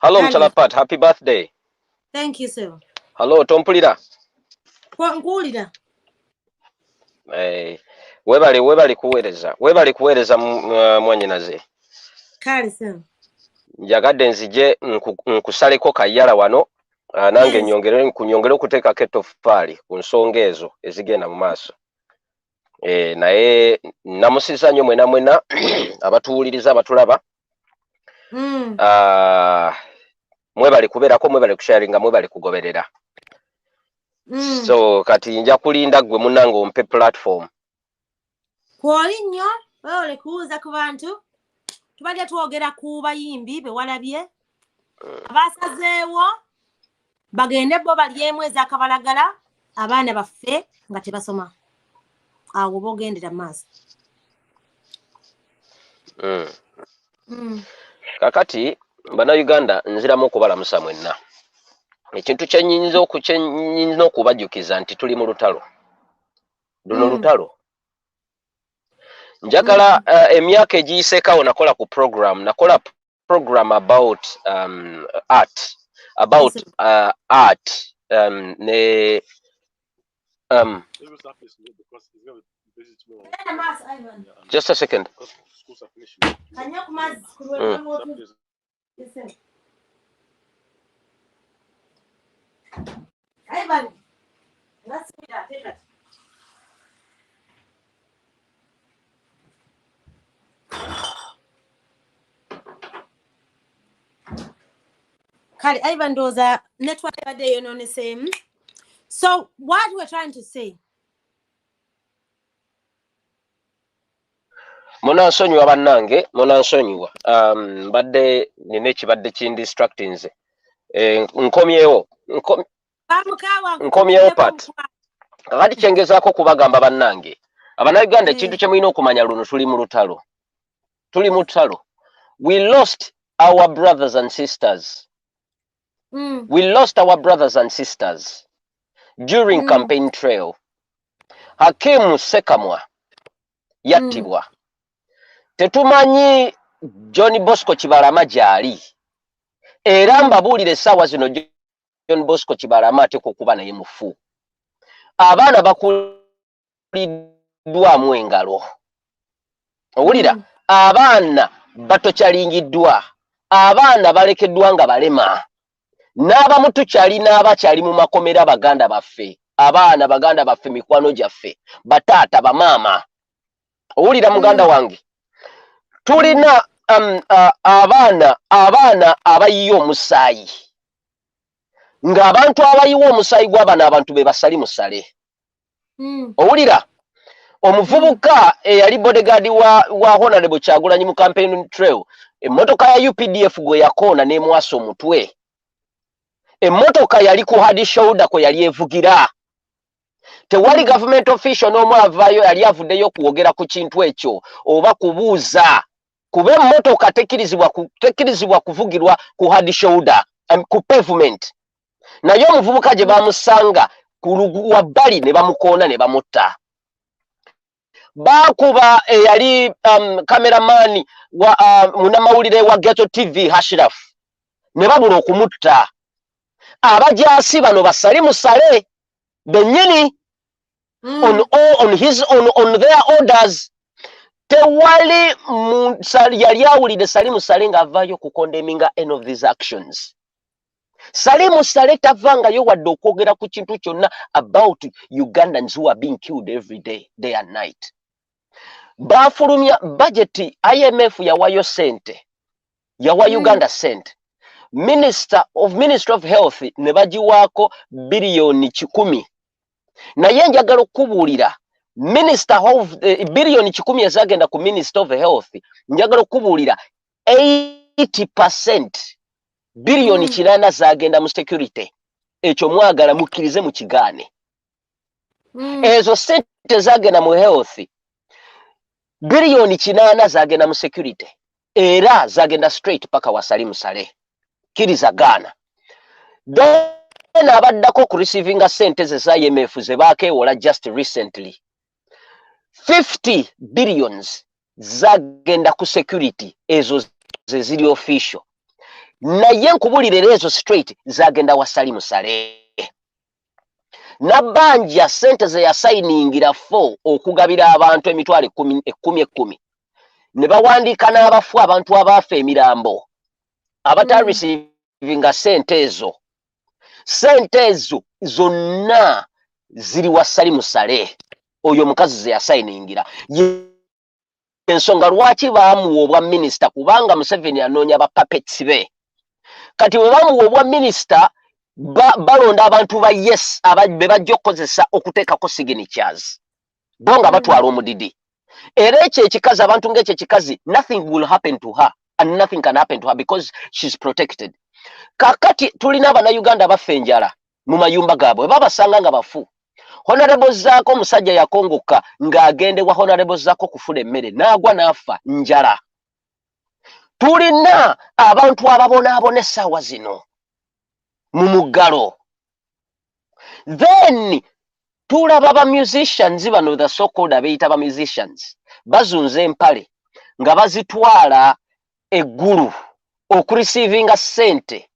Hello Mchalapat, happy birthday. Thank you sir. Hello Tompulira. Kwa nkuwulira. Webali kuweereza mwannyinaze. Kale sir. Njagadde nzije nkusaleko kayala wano nange kunyongere okuteeka ketoffaali ku nsonga ezo ezigenda mu maaso. naye namusiza nnyo mwena abatuwuliriza abatulaba mwebale kubeerako mwebale kusharinga mwebale kugoberera so kati nja kulinda gwe munnange ompe platform kwoli nnyo ole kuuza ku bantu tubadde twogera ku bayimbi be walabye abasazeewo bagende bo balyemu ezakabalagala abaana baffe nga tebasoma awo bogendera maaso kakati bannayuganda nziramu okubalamusa mwenna ekintu kyenyinza okubajjukiza nti tuli mu lutalo luno lutalo njagala emyaka egiyiseekawo nakola program about art ne just a second. Kali Ivan doza network day you know the same. So what we're trying to say. Munansonyiwa bannange munansonyiwa badde nina ekibadde kindistracting nze nkomyewo pat kakati kyengezaako kubagamba bannange abannayuganda ekintu kye mulina okumanya luno tuli mu lutalo we lost our brothers and sisters during campaign trail. Hakim Sekamwa yattibwa tetumanyi John Bosco Kibalama gyali era mbabuulire essaawa zino John Bosco Kibalama ateekwa okuba naye mufu abaana bakuliddwamu engalo owulira abaana batokyalingiddwa abaana balekeddwa nga balema n'abamu tukyali n'abakyali mu makomera baganda baffe abaana baganda baffe mikwano gyaffe bataata bamaama owulira muganda wange tulina abaana abayiye omusaayi ng'abantu abayiwa omusaayi gw'abaana abantu be basali musale owulira omuvubuka eyali bodegaadi wa Honorable Kyagulanyi mu campaign trail emmotoka ya UPDF gwe yakoona n'emwasa omutwe emmotoka yali ku hard shoulder kwe yali evugira tewali government official n'omu avaayo yali avuddeyo kuwogera ku kintu ekyo oba kubuuza kuba emmotoka tekkirizibwa kuvugirwa ku hard shoulder ku pavement naye omuvubuka gye bamusanga ku wabbali ne bamukoona ne bamutta bakuba eyali cameraman munamawulire wa Ghetto TV Hashraf ne babula okumutta abajaasi bano basali musale bennyini on their orders tewali yali awulire Sali Musale ng'avaayo ku condemninga any of these actions. Sali Musale tavangayo wadde okwogera ku kintu kyonna about Ugandans who are being killed every day and night. Bafulumya budget IMF yawayo sente yawa Uganda sente Ministry of Health ne bagiwaako biliyoni 10 naye njagala okubuulira Minister of biliyoni 10 ezagenda ku Minister of Health njagala okubuulira 80% biliyoni 8 zagenda mu security ekyo mwagala mukkirize mu kigaane ezo sente zagenda mu health biliyoni 8 zagenda mu security era zagenda straight paka wa Sali Musale kiriza Ghana then abaddako ku receiving sente za IMF ze baakeewola just recently 50 billions zagenda ku security ezo ze ziri official naye nkubulire ezo straight zagenda wa Sali Musale nabanja sente ze yasayiningira 4 okugabira abantu emitwalo 10 ne bawandiika n'abafu abantu abaafa emirambo abata receiving sente ezo zonna ziri wa Sali Musale oyo mukazi ze yasayiningira ensonga lwaki baamuwa obwa minisita kubanga Museveni anoonya bapapetsi be kati bwe baamuwa obwa minisita balonda abantu ba yes be bajja okukozesa okuteekako signatures bo nga batwala omudidi era ekyo ekikazi abantu ng'ekyo ekikazi nothing will happen to her and nothing can happen to her because she's protected kakati tulina abannayuganda baffe enjala mu mayumba gaabwe babasanga nga bafu honorable zaako omusajja yakongoka ng'agendewa honorable zaako kufuna emmere n'agwa n'afa njala tulina abantu ababonaabona essaawa zino mu muggalo then tulaba ba musicians bano the so called abeeyita ba musicians bazunza empale nga bazitwala eggulu okurisiivinga ssente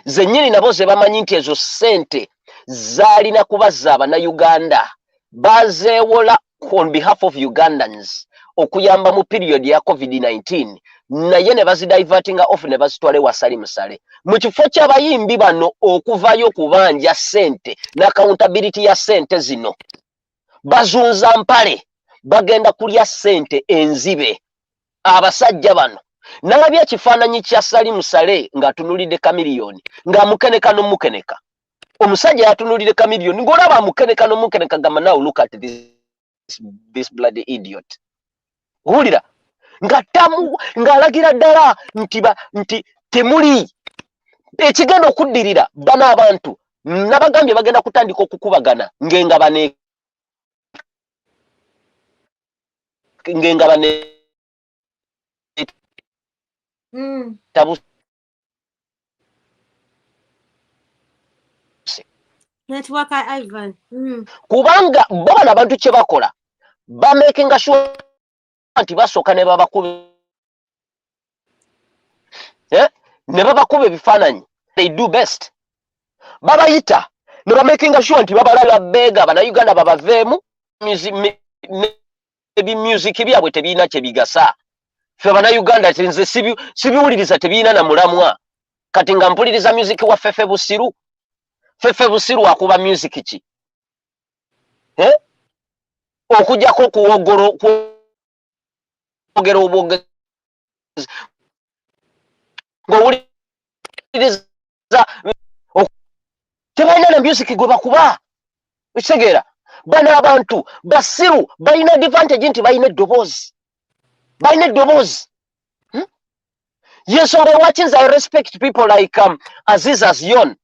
zennyini nabo ze bamanyi nti ezo ssente zaalina kubazza abannayuganda bazeewola on behalf of Ugandans okuyamba mu period ya COVID-19 naye ne bazidivertinga off ne bazitwale wasali musale mu kifo ky'abayimbi bano okuvayo okubanja ssente n'accountability ya ssente zino bazunza mpale bagenda kulya ssente enzibe abasajja bano nalabye ekifaananyi kya Sali Musale ng'atunulidde kamiliyoni ng'amukeneka n'omukeneka omusajja yatunulidde kamiliyoni ng'olaba amukeneka n'omukeneka gamba now look at this bloody idiot hulira ng'alagira ddala nti temuli ekigenda okuddirira bano abantu nabagambye bagenda kutandika okukubagana ng'engabane tabuse network Ivan kubanga bo bano abantu kye bakola bamakinga sure nti basooka ne babakuba ne babakuba ebifaananyi they do best babayita ne bamakinga sure nti babalala beega bannayuganda babaveemu ebimyuziki byabwe tebiina kye bigasa ffe bannayuganda nze sibiwuliriza tebiina na mulamwa kati nga mpuliriza myuziki wa Fefe Busiru akuba myuziki ki okugjako kwogera obwogezi ng'owuliriza tebalina na myuziki gwe bakuba ekitegeera bano abantu Basiru balina advantage nti balina eddoboozi yensonga lwaki nze I respect people like Aziz Azyon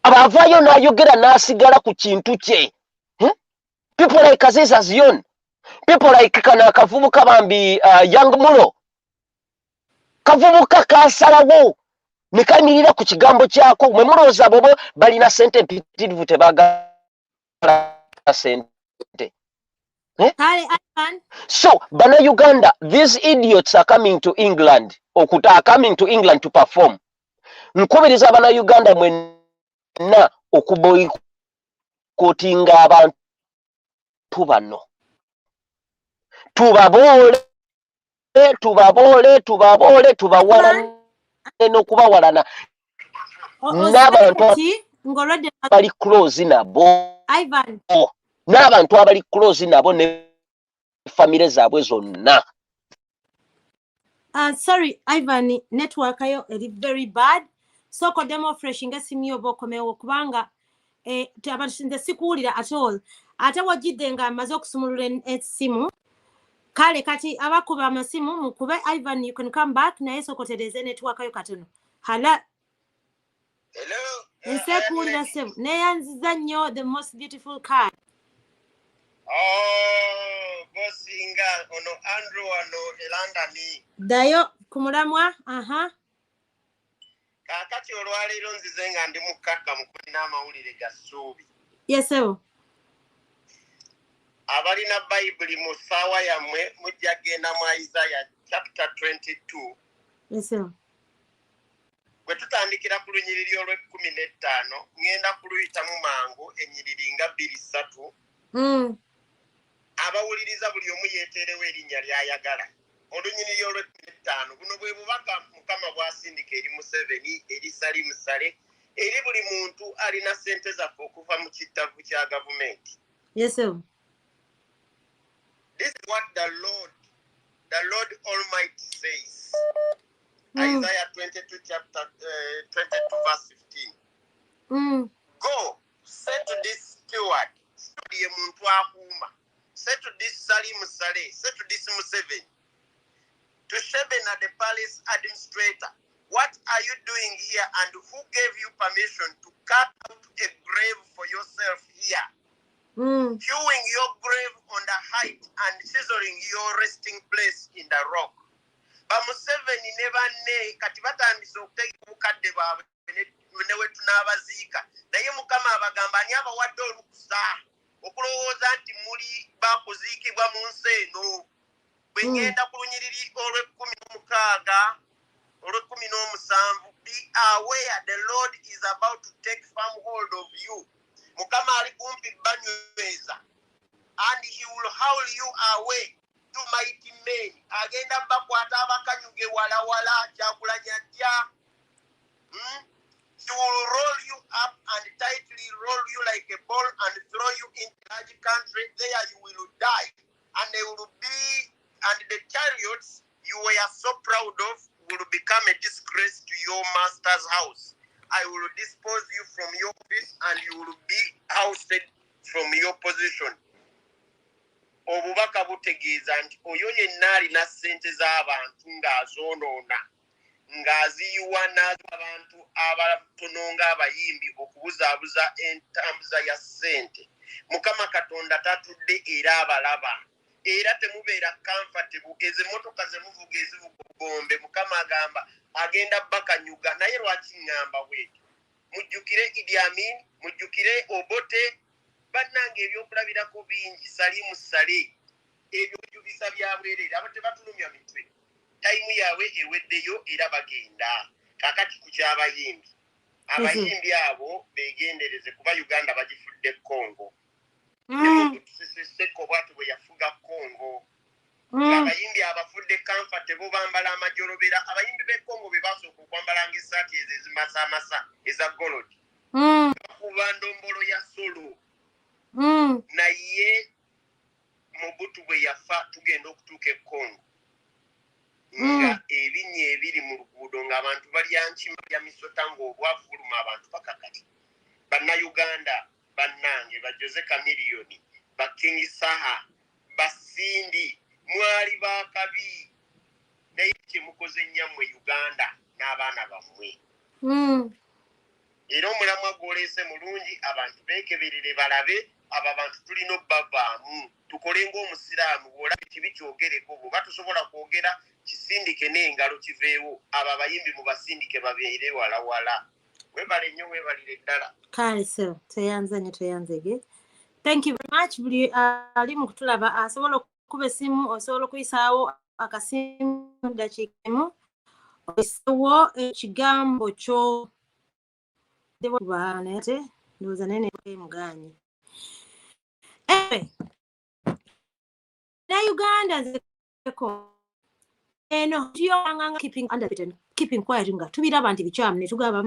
abavaayo n'ayogera n'asigala ku kintu kye people like Aziz Azyon people like kana kavubuka bambi Young Mulo kavubuka kasalawo ne kayimirira ku kigambo kyako mwe mulowooza bobo balina ssente mpitirivu tebaagala ssente so bannayuganda these idiots are coming to England to perform nkubiriza bannayuganda mwenna okuboyikotinga abantu bano tubaboole tubawalane n'okubawalana n'abantu abali close nabo n'abantu abali close nabo ne famire zaabwe zonna. Sorry Ivan, network ayo eri very bad so kodemo fresh nga simyo bokomewo kubanga abantu sikuwulira at all ate wajidde nga amaze okusumulula esimu kale kati abakuba amasimu mukube Ivan you can come back naye sokotereze network ayo katono hala hello nsekuwulira sebo neyanziza nnyo the most beautiful card bosinga ono Andrew ano elandani dayo kumulamwa kakati olwaleero nzize nga ndi mukaka mukulina amawulire ga ssuubi yesebo abalina bayibuli mu ssaawa yammwe mujja genda mu Isaiah chapter 22 yesebo bwe tutandikira ku lunyiriri olw'15 ngenda kuluyitamu mangu ennyiriri nga 2-3 abawuliriza buli omu yeeteerewo erinnya ly'ayagala olunyiriri olw'15 buno bwe bubaka mukama bw'asindika eri Museveni eri Sali Musale eri buli muntu alina ssente zaffe okuva mu kittavu kya gavumenti yesebo This is what the Lord Almighty says. Isaiah 22 chapter 22 verse 15. Go, say to this steward, say to this Salim Saleh, say to this Museveni, to Shebena the palace administrator, what are you doing here, and who gave you permission to cut out a grave for yourself here? Hewing your grave on the height and chiseling your resting place in the rock. But Museveni never knew kati batandise okuteeka obukadde bwabwe ne wetunaabaziika naye Mukama abagamba ani abawadde olukusa okulowooza nti muli baakuziikibwa mu nsi eno. Bwe ngenda ku lunyiriri olw'e-17 be aware the Lord is about to take firm hold of you. Mukama ali kumpi banyweza, and he will haul you away to mighty men. Agenda bakwata abakanyuge wala wala kyakulanya jja. He will roll you up and tightly roll you like a ball and throw you in a large country. There you will die, and they will be, and the chariots you were so proud of will become a disgrace to your master's house. I will dispose you from your office, and you will be ousted from your position. Obubaka butegeeza nti oyo yenna alina ssente z'abantu ng'azoonoona, ng'aziyiwa n'abantu abatono ng'abayimbi okubuzaabuza entambuza ya ssente. Mukama Katonda tatudde era abalaba, era temubeera comfortable. Ezo emmotoka ze muvuga ezivuga obugombe, Mukama agamba agenda bakanyuga. Naye lwaki ngamba bwetyo? Mujjukire Idi Amin, mujjukire Obote, bannange ebyokulabirako bingi. Salimu Sale, ebyo bijubisa bya bwerere, abo tebatulumya mitwe. Tayimu yaabwe eweddeyo era bagenda. Kakati ku ky'abayimbi, abayimbi abo beegendereze kuba Uganda bagifudde Congo. Seko bwatu bwe yafuga Congo. Abayimbi abafudde comfortable bambala amajolobera. Abayimbi b'e Congo be basooka okwambalanga essaati ezo ezimasamasa eza golodi. Bakuba ndombolo ya solo. Naye Mobutu bwe yafa tugenda okutuuka e Congo nga ebinnya ebiri mu luguudo ng'abantu balya nkima bya misota ng'obwavu buluma abantu bakakali. Bannayuganda bannange ba Jose Chameleone, ba King Saha, Basindi, mwali bakabi, naye kyemukoze nnyammwe Uganda n'abaana bammwe. Era omulamwa gw'oleese mulungi, abantu beekeberere balabe abo abantu tulina obbavaamu. Tukole ng'omusiraamu, bw'olaba ekibi kyogereko, bw'oba tosobola kwogera kisindike n'engalo kiveewo. Abo abayimbi mu basindike babeere walawala. Webale nnyo, webalire ddala. Kale so tweyanze. Thank you very much. Buli ali mu kutulaba asobola okukuba essimu, osobola okuyisaawo akasimu dakiika emu, oyiseewo ekigambo kyo ate ndowooza naye nemuganye. Uganda nzeko eno tuyonganga keeping quiet nga tubiraba nti bikyamu ne tugamba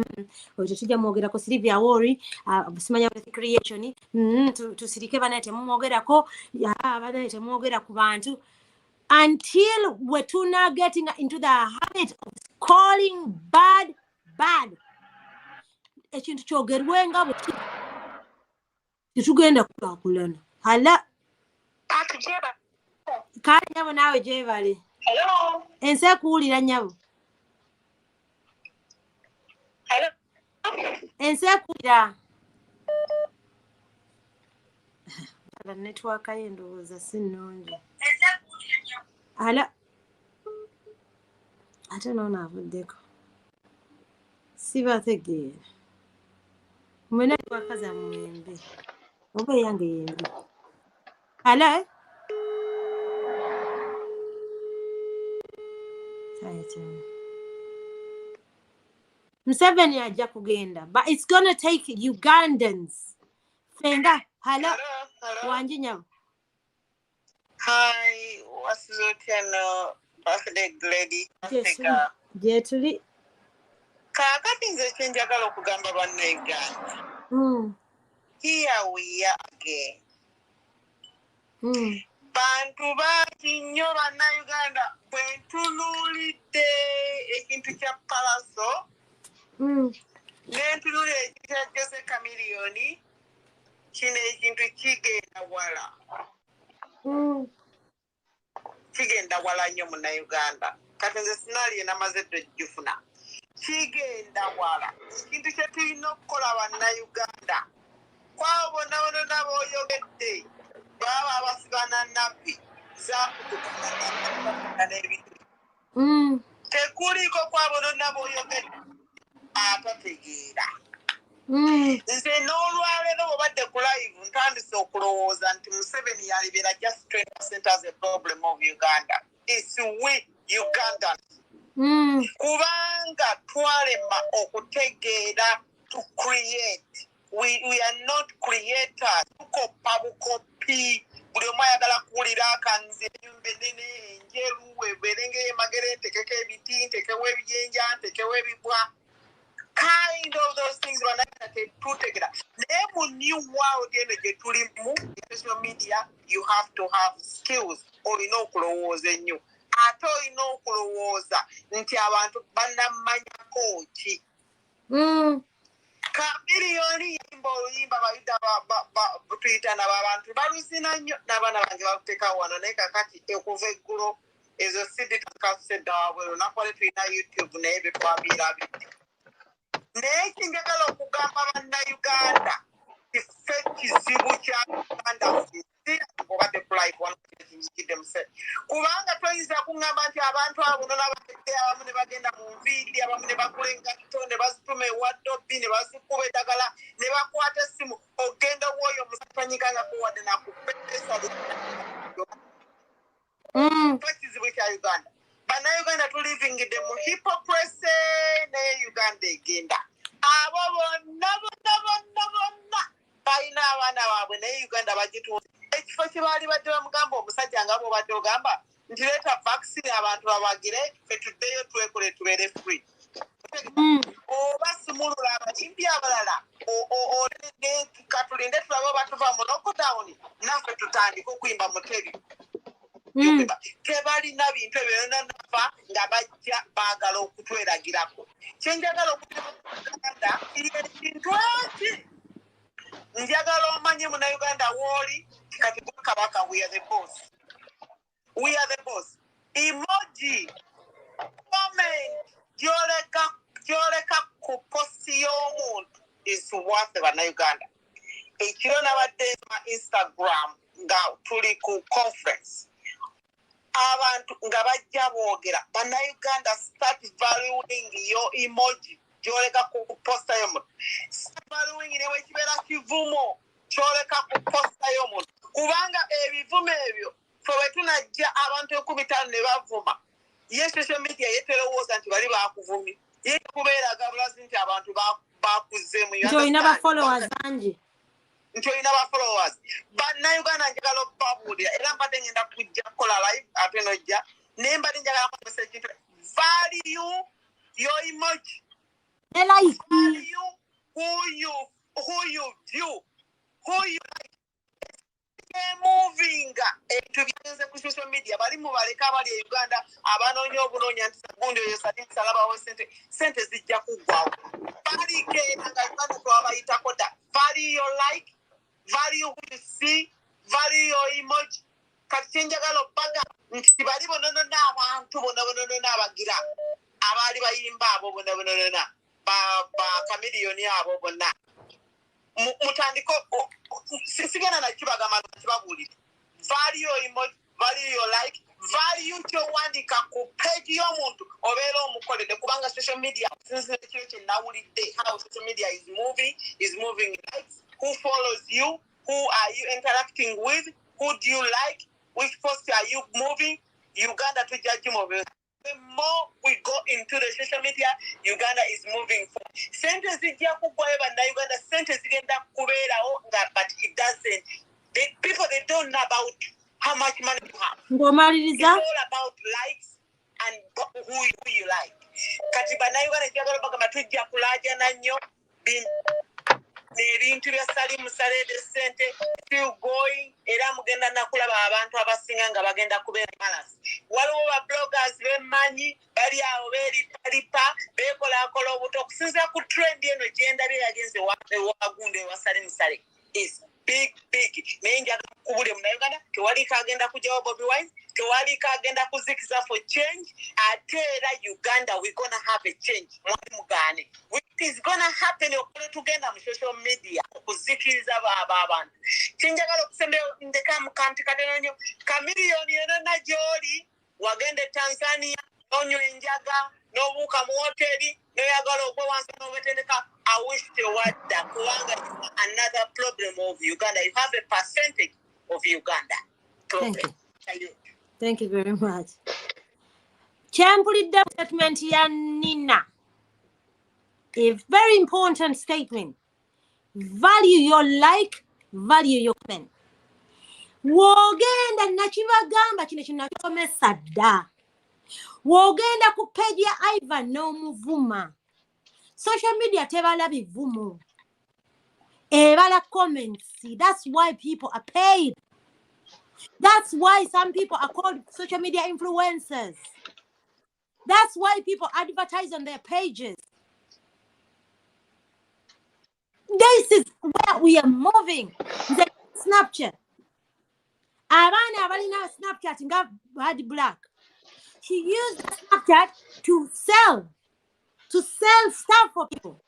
oyo tujja mwogerako Sylvia Wori simanya creation tusirike banaye temumwogerako banaye temwogera ku bantu until we're not getting into the habit of calling bad. Ekintu kyogerwenga bwe titugenda kulaakulana. Hala kale nyabo naawe gyebale. Hello. Ensi ekuwulira nyabo. Hello. Ensi ekuwulira. Ala network ye ndowooza si nnungi. Hala ate nono avuddeko. Sibategeera. Mwena twakaza mwembe. Oba yange yembi. Hala Museveni ajja kugenda, but it's gonna take Ugandans. Fenga, hello. Wanji nyabo. Hi, what's your birthday lady? Jetuli. Kakati nze kyenjagala okugamba bannayuganda. Here we are again. bantu bangi nnyo bannayuganda bwe ntunuulidde ekintu kya palaso ne ntunuulira ekintu kya Jose Chameleone kino ekintu kigenda wala kigenda wala nnyo munnayuganda kati nze sinaalye namaze ddojjufuna kigenda wala ekintu kye tulina okukola bannayuganda kwabo bonna b'oyogedde baba abasibana nabbi zakutukana n'ebintu tekuliko kwabo bonna b'oyogedde atategeera nze n'olwaleero bw'obadde ku live ntandise okulowooza nti Museveni yalibera just 20% as a problem of Uganda. It's we Ugandans. Kubanga twalema okutegeera to create. We are not creators. Tukopa bukopi. Buli omu ayagala kuwulira akanze ennyumba ennene enjeru eberenge emagere ntekeko ebiti ntekewo ebyenja ntekewo ebibwa. Kind of those things tutegera. Naye mu new world eno gye tulimu social media, you have to have skills. Olina okulowooza ennyo. Ate olina okulowooza nti abantu bannamanyako ki. Chameleone yimba oluyimba bayita tuyita nabo abantu balusina nnyo n'abaana bange bakuteekawo wano naye kakati okuva eggulo ezo sidi tukasedda wabweru nakwale tulina YouTube naye bye twabiirabidde. Naye kinjagala okugamba bannayuganda kife kizibu kya Uganda obadde kulive wankinyikidde muse kubanga toyinza kuŋŋamba nti abantu abo n'abakedde abamu ne bagenda mu nviiri abamu ne bagula engatto ne bazituma ewaddobi ne bazikuba eddagala ne bakwata essimu ogenda w'oyo omusatanyika nga kuwadde nakupesa kizibu kya Uganda. Bannayuganda tulivingidde mu hypocrisy naye Uganda egenda. Abo bonna balina abaana baabwe naye Uganda bagitunze. Ekifo kye baali badde bamugamba omusajja nga bw'obadde ogamba nti leeta vaccine abantu babagire ffe tuddeyo twekole tubeere free. Oba simulula abayimbi abalala katulinde tulabe oba tuva mu lockdown naffe tutandike okuyimba mutebi. Tebalina bintu ebyo nafa nga bajja baagala okutweragirako. Kyenjagala okuganda ekintu eki njagala omanye munnayuganda w'oli kati Kabaka, we are the boss. We are the boss. Emoji comment gyoleka ku posti y'omuntu is worth bannayuganda. Ekiro nabadde Instagram nga tuli ku conference abantu nga bajja boogera bannayuganda start valuing your emoji gyoleka ku posta y'omuntu. Start valuing ne wekibeera kivumo kyoleka ku posta y'omuntu kubanga ebivumo ebyo ffe bwe tunajja abantu 15 ne bavuma ye social media yeterowooza nti bali baakuvumye ye kubeeraga bulazi nti abantu baakuzzeemu nti olina bafollowers bangi nti olina bafollowers. Bannayuganda njagala okubabuulira era mbadde ngenda kujja kukola live ate nojja naye mbadde njagala kukozesa ekintu value your emoji like value who you view who you like. Moving ebintu byenze ku social media bali mubaleka abali e Uganda abanoonya obunoonya nti gundi oyo sati salabawo sente zijja kuggwawo balikeera nga Uganda twabayitako dda. Value your like, value who you see, value your emoji. Kati kyenjagala okubaga nti bali bononona abantu bonabonona abagira abaali bayimba abo bonabonona ba Chameleone abo bonna mutandiko sigana na kibagamba kibabuulire. Value your emoji, value your like, value kyowandika ku page y'omuntu obeera omukolede kubanga social media since ekiro kye nawulidde how social media is moving likes, who follows you, who are you interacting with, who do you like, which post are you moving. Uganda to judge more. The more we go into the social media, Uganda is moving forward. Sente zijja kuggwayo bannayuganda, sente zigenda kubeerawo but it doesn't. People they don't know about how much money you have. It's all about likes and who you like. Kati bannayuganda njagala bagamba tujja kulaajana nnyo n'ebintu byasali musalede ssente still going era mugenda nakulaba abantu abasinga nga bagenda kubeera malasi. Waliwo ba bloggers bemmanyi bali awo beeripalipa beekolaakola obuto okusinziira ku trend eno gyendabye yagenze ewagundu ewasali musale is big naye njagala kubule Munnayuganda tewali kagenda kujjawo Bobi Wine, tewali kagenda kuzikiza for change. Ate era Uganda we gonna have a change mwali mugane which is gonna happen okole tugenda mu social media okuzikiriza abantu. Kinjagala okusembera ndeka mu kanti katenonyo kamiliyoni yonna gyoli wagende Tanzania nonywa enjaga n'obuuka mu hoteli noyagala ogwe wansi n'obetendeka. I wish to what that another problem of Uganda. You have a percentage of Uganda problem. Thank you very much. Champulidde statement ya Nina. A very important statement. Value your like, value your comment. Wogenda nakibagamba kino kinakomesa dda. Wogenda ku page ya Ivan n'omuvuma. Social media tebala bivumu. Ebala comments. That's why people are paid. That's why some people are called social media influencers. That's why people advertise on their pages. This is where we are moving. The Snapchat. Abana abalina Snapchat nga bad black. She used Snapchat to sell stuff for people.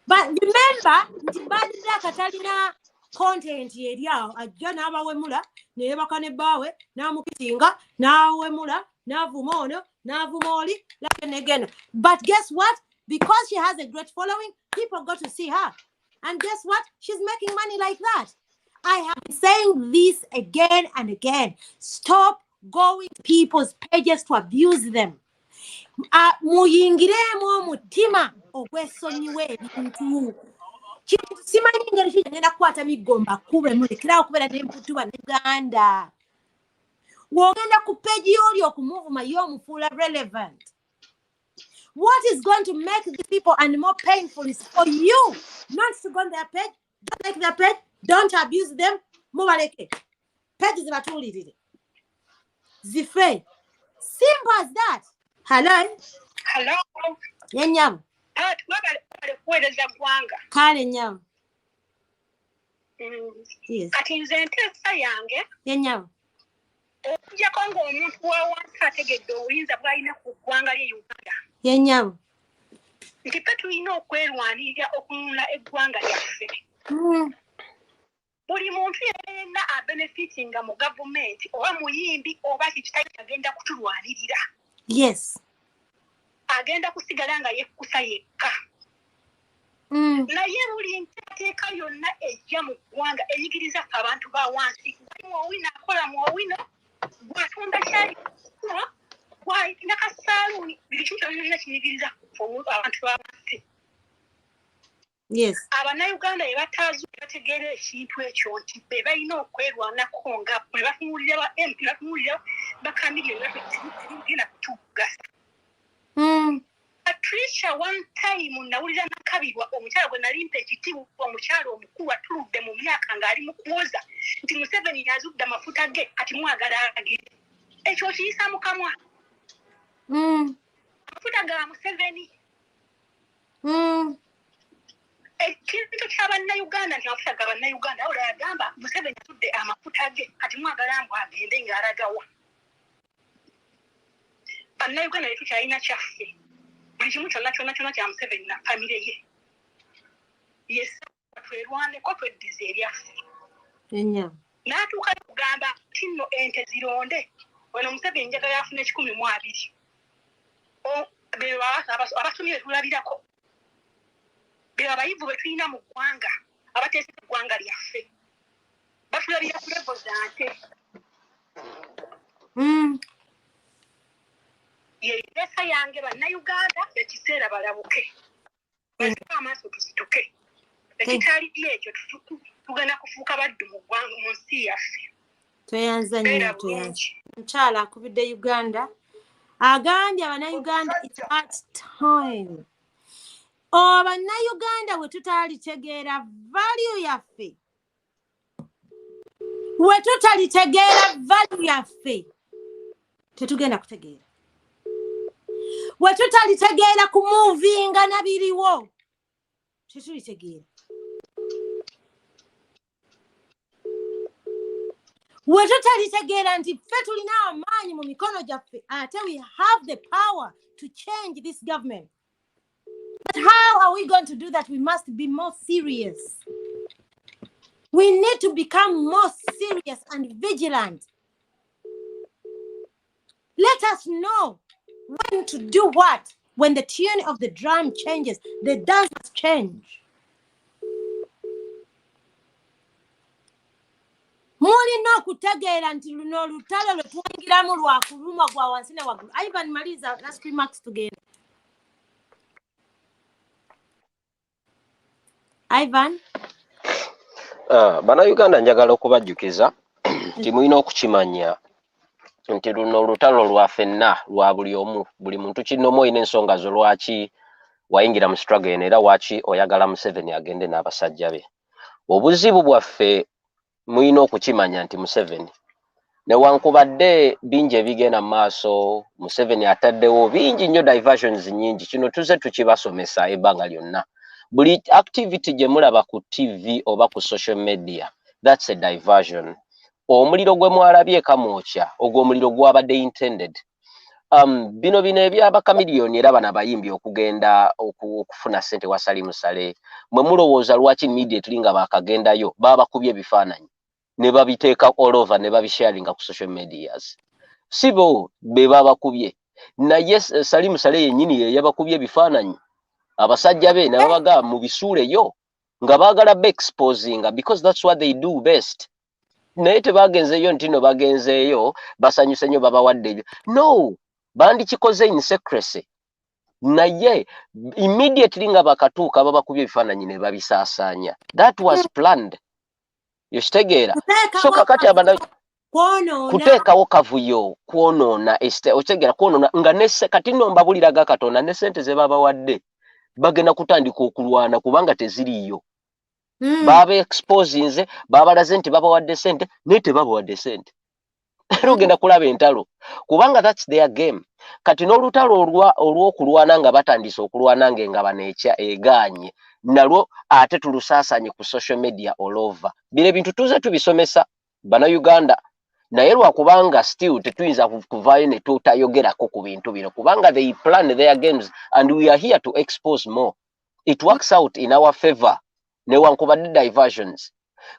But remember, the bad black atalina content yeriao ajja n'abawemula nebaka ne bawe n'amukitinga n'awemula n'avumono n'avumoli like and again. But guess what? Because she has a great following, people got to see her. And guess what? She's making money like that. I have been saying this again and again. Stop going to people's pages to abuse them. Muyingiremu omutima ogwesonyiwa ebintu. Simanyi ngeri ki ngenda kukwata migomba kube mulekerawo okubeera n'emputuba ne Uganda. Wogenda ku page yoli okumuvuma y'omufuula relevant. What is going to make the people and more painful is for you not to go on their page, don't like their page, don't abuse them. Mubaleke. Page zibatulirire. Zife. Simple as that. Hello? Hello? Yenyam. Kuweereza ggwanga. Kale nyam. Yes. Kati nze enteesa yange Yenyam. okujjako ng'omuntu wa wansi ategedde obuyinza bw'alina ku ggwanga lye Uganda. Yenyam. Nti ffe tulina okwerwanirira okununula eggwanga lyaffe. Buli muntu yenna abenefitinga mu gavumenti oba muyimbi oba kikitayi agenda kutulwanirira. Yes. Agenda kusigala nga yekkusa yekka. Naye buli nteekateeka yonna ejja mu ggwanga enyigiriza abantu ba wansi. Owino akola mu owino gw'atunda kyali gw'alina kasaaluuni buli kintu kyonna kinyigiriza abantu ba wansi. Yes. Abannayuganda be bataazuula bategeera ekintu ekyo nti be balina okwerwanako nga bwe batunuulira ba MP batunuulira bakamiliyoni bagenda kutugasa. Patricia one time nawulira nakabirwa omukyala gwe nali mpa ekitiibwa omukyala omukulu atuludde mu myaka ng'ali mu kuwoza nti Museveni yazudde amafuta ge kati mwagala agende. Ekyo kiyisa mu kamwa. Amafuta ga Museveni. Ekintu ky'abannayuganda nti amafuta ga bannayuganda awula yagamba Museveni yazudde amafuta ge kati mwagala mbu agende ng'alagawa. Bannayuganda letu kyalina kyaffe. Buli kimu kyonna kya Museveni na famire ye. Yes, twerwaneko tweddiza eryaffe. N'atuuka kugamba nti nno ente zironde. Wano Museveni njagala yafuna 120. Abasomyi be tulabirako. Be abayivu be tulina mu ggwanga abateesa eggwanga lyaffe. Batulabira ku levo za nte. Yeesa yange bannayuganda ekiseera balabuke. Basika amaaso tusituke. Ekitali ekyo tugenda kufuuka baddu mu ggwanga mu nsi yaffe. Tweyanza nnyo tweyanza. Mukyala akubidde Uganda. Agambye abannayuganda it's at time. Bannayuganda bwe tutalitegeera value yaffe, we tutalitegeera value yaffe, tetugenda kutegeera. We tutalitegeera kumuvinga na biriwo, tetulitegeera. We tutalitegeera nti ffe tulina amaanyi mu mikono gyaffe ate we have the power to change this government. But how are we going to do that? We must be more serious. We need to become more serious and vigilant. Let us know when to do what. When the tune of the drum changes, the dance must change. Mulina okutegeera nti luno olutalo lwe twingiramu lwa kuluma gwa wansi ne waggulu. Ivan, maliza, let's remarks together. Ivan? Bannayuganda njagala okubajjukiza nti mulina okukimanya nti luno olutalo lwa ffenna lwa buli omu, buli muntu kinnomu olina ensonga zo lwaki wayingira mu struggle eno era waki oyagala Museveni agende n'abasajja be. Obuzibu bwaffe mulina okukimanya nti Museveni newankubadde bingi ebigenda mu maaso, Museveni ataddewo bingi nnyo diversions nnyingi, kino tuze tukibasomesa ebbanga lyonna. Buli activity gye mulaba ku TV oba ku social media, that's a diversion. Omuliro gwe mwalabye kamwokya, ogwo omuliro gwabadde intended. Bino eby'abakamiliyoni era bano abayimbi okugenda okufuna ssente wasali musale, mwe mulowooza lwaki immediately nga baakagendayo babakubye ebifaananyi ne babiteeka all over ne babisharinga ku social medias. Sibo be babakubye, naye Sali Musale yennyini ye yabakubye ebifaananyi. Abasajja be nababaga mu bisuuleyo nga baagala be exposinga because that's what they do best. Naye tebagenzeeyo nti no bagenzeeyo basanyuse nnyo babawadde. No, bandikikoze in secrecy. Naye immediately nga bakatuuka babakubye ebifaananyi ne babisaasaanya. That was planned. Yokitegeera. So kakati kuteekawo kavuyo kwonoona okitegeera kwonoona nga nesse kati nno mbabuliraga Katonda ne ssente ze babawadde bagenda kutandika okulwana kubanga teziriiyo. Baba exposinze babalaze nti babawadde ssente naye tebabawadde ssente. Era ogenda kulaba entalo kubanga that's their game. Kati n'olutalo olw'okulwana nga batandise okulwana ng'engaba neekya egaanye nalwo ate tulusaasaanye ku social media all over. Bino ebintu tuze tubisomesa Bannayuganda naye lwakubanga still tetuyinza kuvaayo ne tutayogerako ku bintu bino kubanga they plan their games and we are here to expose more. It works out in our favor newankubadde diversions.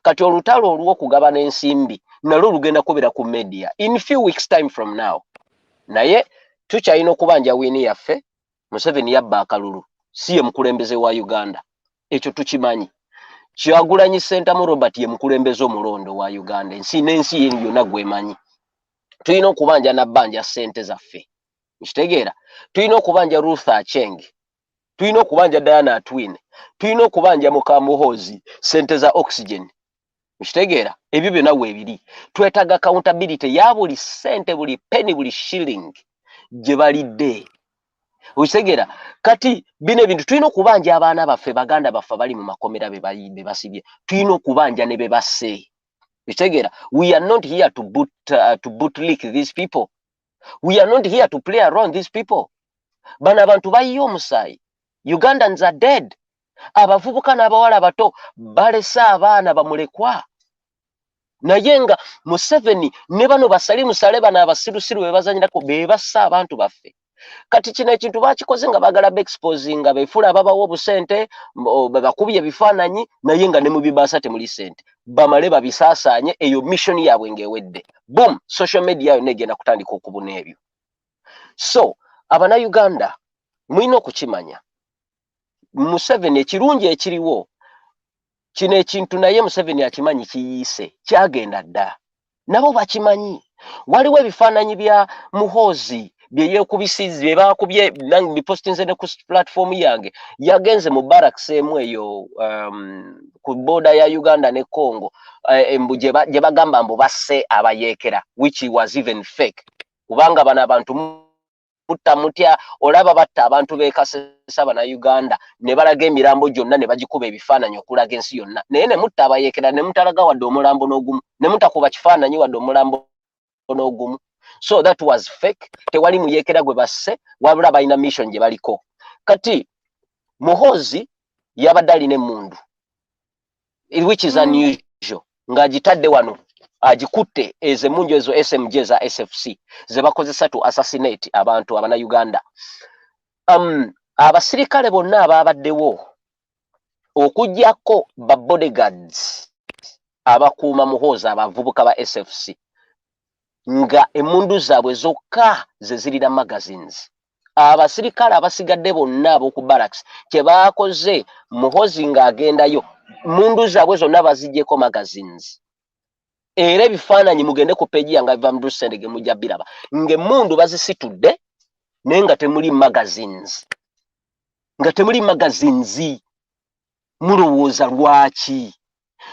Kati olutalo olw'okugabana ensimbi nalwo lugenda kubera ku media in few weeks time from now. Naye tukyalina okubanja wiini yaffe Museveni yabba akalulu si ye mukulembeze wa Uganda. Ekyo tukimanyi. Kyagulanyi Ssentamu Robert ye mukulembeze omulondo wa Uganda. N'ensi yenu yonna gwemanyi. Tulina okubanja nabbanja ssente zaffe. Nkitegeera. Tulina okubanja Ruth Acheng. Tulina okubanja Diana Atwine. Tulina okubanja Mukamuhozi ssente za oxygen. Nkitegeera. Ebyo byonna weebiri. Twetaaga accountability ya buli ssente, buli penny, buli shilling gye balidde. Okitegeera. Kati bino ebintu tulina okubanja abaana baffe baganda baffe bali mu makomera be basibye. Tulina okubanja ne be basse. Okitegeera. We are not here to bootlick these people. We are not here to play around these people. Bano abantu bayiye omusaayi. Ugandans are dead. Abavubuka n'abawala abato balese abaana bamulekwa. Naye nga Museveni ne bano basali musale bano abasirusiru be bazanyirako be bassa abantu baffe. Kati kino ekintu bakikoze nga bagala exposinga beefula ababawo obusente bakubye ebifaananyi naye nga ne mu bibaasa temuli ssente. Bamale babisaasaanye eyo mission yaabwe ng'ewedde. Boom, social media yonna egenda kutandika okubuna ebyo. So, Abannayuganda mulina okukimanya. Museveni ekirungi ekiriwo kino ekintu naye Museveni akimanyi kiyiise kyagenda dda. Nabo bakimanyi. Waliwo ebifaananyi bya Muhoozi bye yeekubisizi bye baakubye bipostinze ne ku platform yange yagenze mu barracks emu eyo ku border ya Uganda ne Congo gye bagamba mbu basse abayeekera which was even fake kubanga bano abantu mutta mutya olaba batta abantu beekasesa bana Uganda ne balaga emirambo gyonna ne bagikuba ebifaananyi okulaga ensi yonna naye ne mutta abayeekera ne mutalaga wadde omulambo n'ogumu ne mutakuba kifaananyi wadde omulambo n'ogumu. So that was fake. Tewali muyeekera gwe basse wabula balina mission gye baliko. Kati Muhoozi yabadde alina emmundu which is unusual ng'agitadde wano agikutte ezo emmundu ezo SMG za SFC ze bakozesa to assassinate abantu abana Uganda. Abasirikale bonna abaabaddewo okuggyako ba bodyguards abakuuma Muhoozi abavubuka ba SFC nga emmundu zaabwe zokka ze zirina magazines. Abasirikale abasigadde bonna ab'oku barracks kye baakoze Muhoozi ng'agendayo mundu zaabwe zonna baziggyeko magazines. Era ebifaananyi mugende ku peegi yange biva mu Lusendege mujja biraba ng'emmundu bazisitudde naye nga temuli magazines. Nga temuli magazines mulowooza lwaki?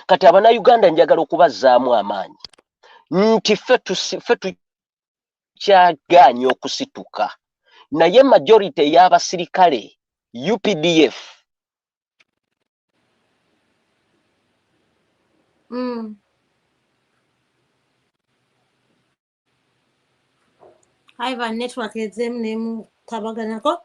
Kati abana Uganda njagala okubazzaamu amaanyi nti ffe tukyagaanye okusituka naye majority y'abasirikale UPDF Ivan network ezemu nemu tabaganako.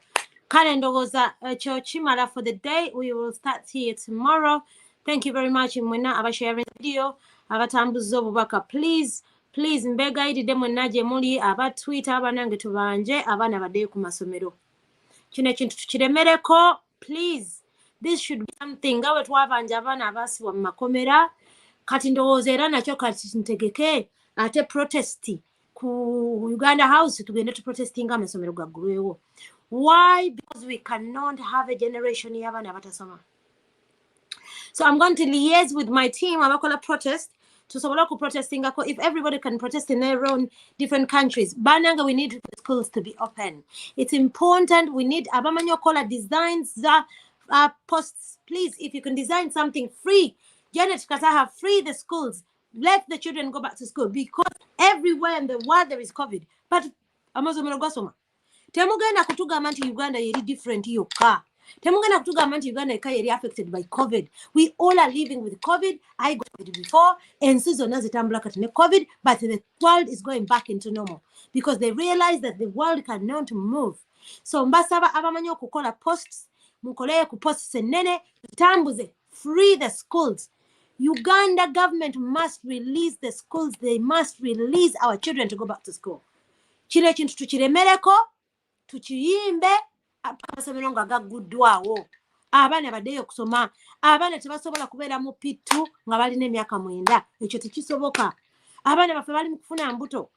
Kale ndowooza ekyo kimala for the day. We will start here tomorrow. Thank you very much mwena abasharing video abatambuza obubaka. Please mbegayiridde mwenna gye muli abatwita abanange tubanje abaana baddeyo ku masomero. Kino ekintu tukiremereko. Please, this should be something nga bwe twabanja abaana abaasibwa mu makomera. Kati ndowooza era nakyo kati ntegeke ate protesti ku Uganda House tugende tu protesting amasomero gaggulwewo. Why? Because we cannot have a generation y'abaana abatasoma. So I'm going to liaise with my team abakola protest tusobola ku protestingako. If everybody can protest in their own different countries, bananga we need schools to be open. It's important. We need abamanyi okola designs posts. Please, if you can design something free, Janet Kataha, free the schools. Let the children go back to school because everywhere in the world there is COVID. But amazomero gasoma. Temugenda kutugamba nti Uganda yeri different yokka. Temugenda kutugamba nti Uganda yeri affected by COVID. We all are living with COVID. I got it before. Ensi zonna zitambula kati ne COVID, but the world is going back into normal because they realize that the world cannot move. So mbasaba abamanyi okukola posts, mukoleye ku posts enene, tambuze, free the schools. Uganda government must release the schools. They must release our children to go back to school. Kino ekintu tukiremereko, tukiyimbe, amasomero nga gagguddwawo. Abaana baddeyo okusoma. Abaana tebasobola kubeera mu pittu nga balina emyaka 9. Ekyo tekisoboka. Abaana baffe bali mu kufuna mbuto.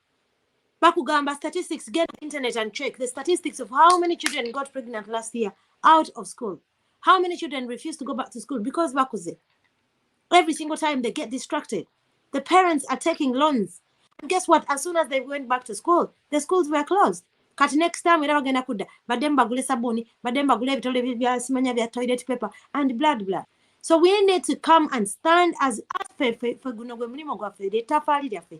Bakugamba statistics, get the internet and check the statistics of how many children got pregnant last year out of school. How many children refused to go back to school because bakuze. Every single time they get distracted. The parents are taking loans. And guess what? As soon as they went back to school, the schools were closed. Kati next time we bagenda kudda badde bagule sabuni badde bagule ebitole bya simanya bya toilet paper and blood. So we need to come and stand as fe guno gwe mulimo gwaffe letafaali lyaffe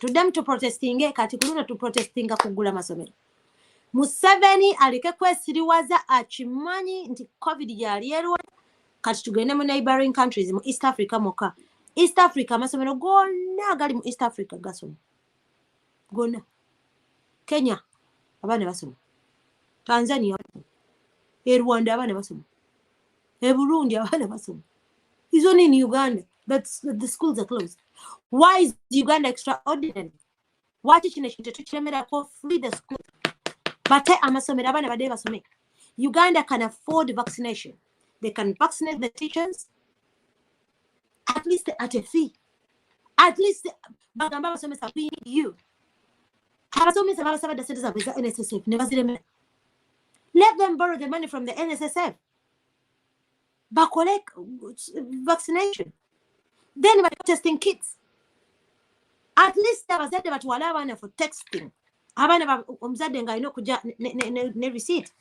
tudem to protesting kati kuluna to protesting kugula masomero. Museveni aleke kwesiriwaza akimanyi nti COVID yali erwa kati tugende mu neighboring countries mu East Africa moka. East Africa amasomero gonna gali mu East Africa gasoma gonna. Kenya abana basoma, Tanzania Rwanda abana basoma, Burundi abana basoma. It's only in Uganda that the schools are closed. Why is Uganda extraordinary? Why kino ekintu tukiremerako free the school bate amasomero abana badde basome. Uganda can afford vaccination. They can vaccinate the teachers at least at a fee. At least bagamba basomesa we need you. Let them borrow the money from the NSSF. But collect vaccination. Then by testing kits. At least there was that about one for texting. Ne receipt.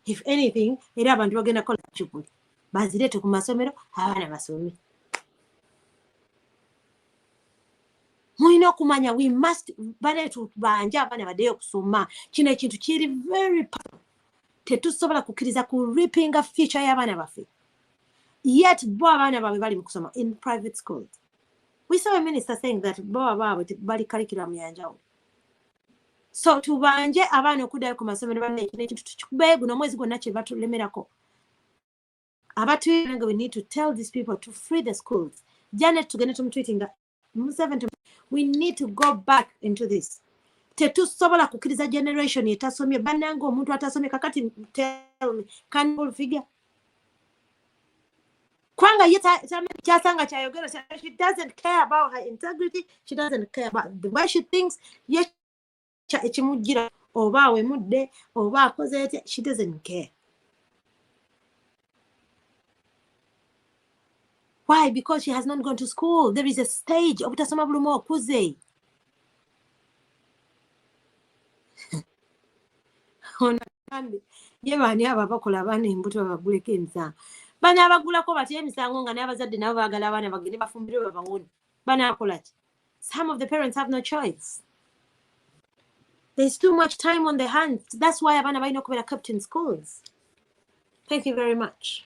If anything, it happened to a call chupul. Bazile to Kumasomero, Havana Masumi. mulina okumanya we must bane tubanja abana baddeyo okusoma. Kino ekintu kiri very tetusobola kukkiriza ku rippinga future y'abaana baffe. Yet bo abaana baabwe bali mu kusoma in private schools. We saw a minister saying that bo abaabwe bali curriculum yanjawulo. So tubanje abaana okuddayo ku masomero banne kino ekintu tukikubeeyo guno omwezi gwonna kye batulemerako. We need to tell these people to free the schools. Janet tugende tumutweetinga we need to go back into this. Tetusobola kukkiriza generation etasomye bannange omuntu atasomye kakati tell me can you figure kwanga kyasanga kyayogera she doesn't care about her integrity, she doesn't care about the way she thinks. Ekimugira oba we mudde oba akoze ete, she doesn't care. Why? Because she has not gone to school. There is a stage of butasoma bulumu okuze. Ye bani aba bakola abaana embuto babaguleko emisango. Bani abagulako batya emisango nga n'abazadde nabo baagala abaana bagende bafumbirwe babawone. Bani akola ki? Some of the parents have no choice. There's too much time on their hands. That's why abaana balina okubeera kept in schools. Thank you very much.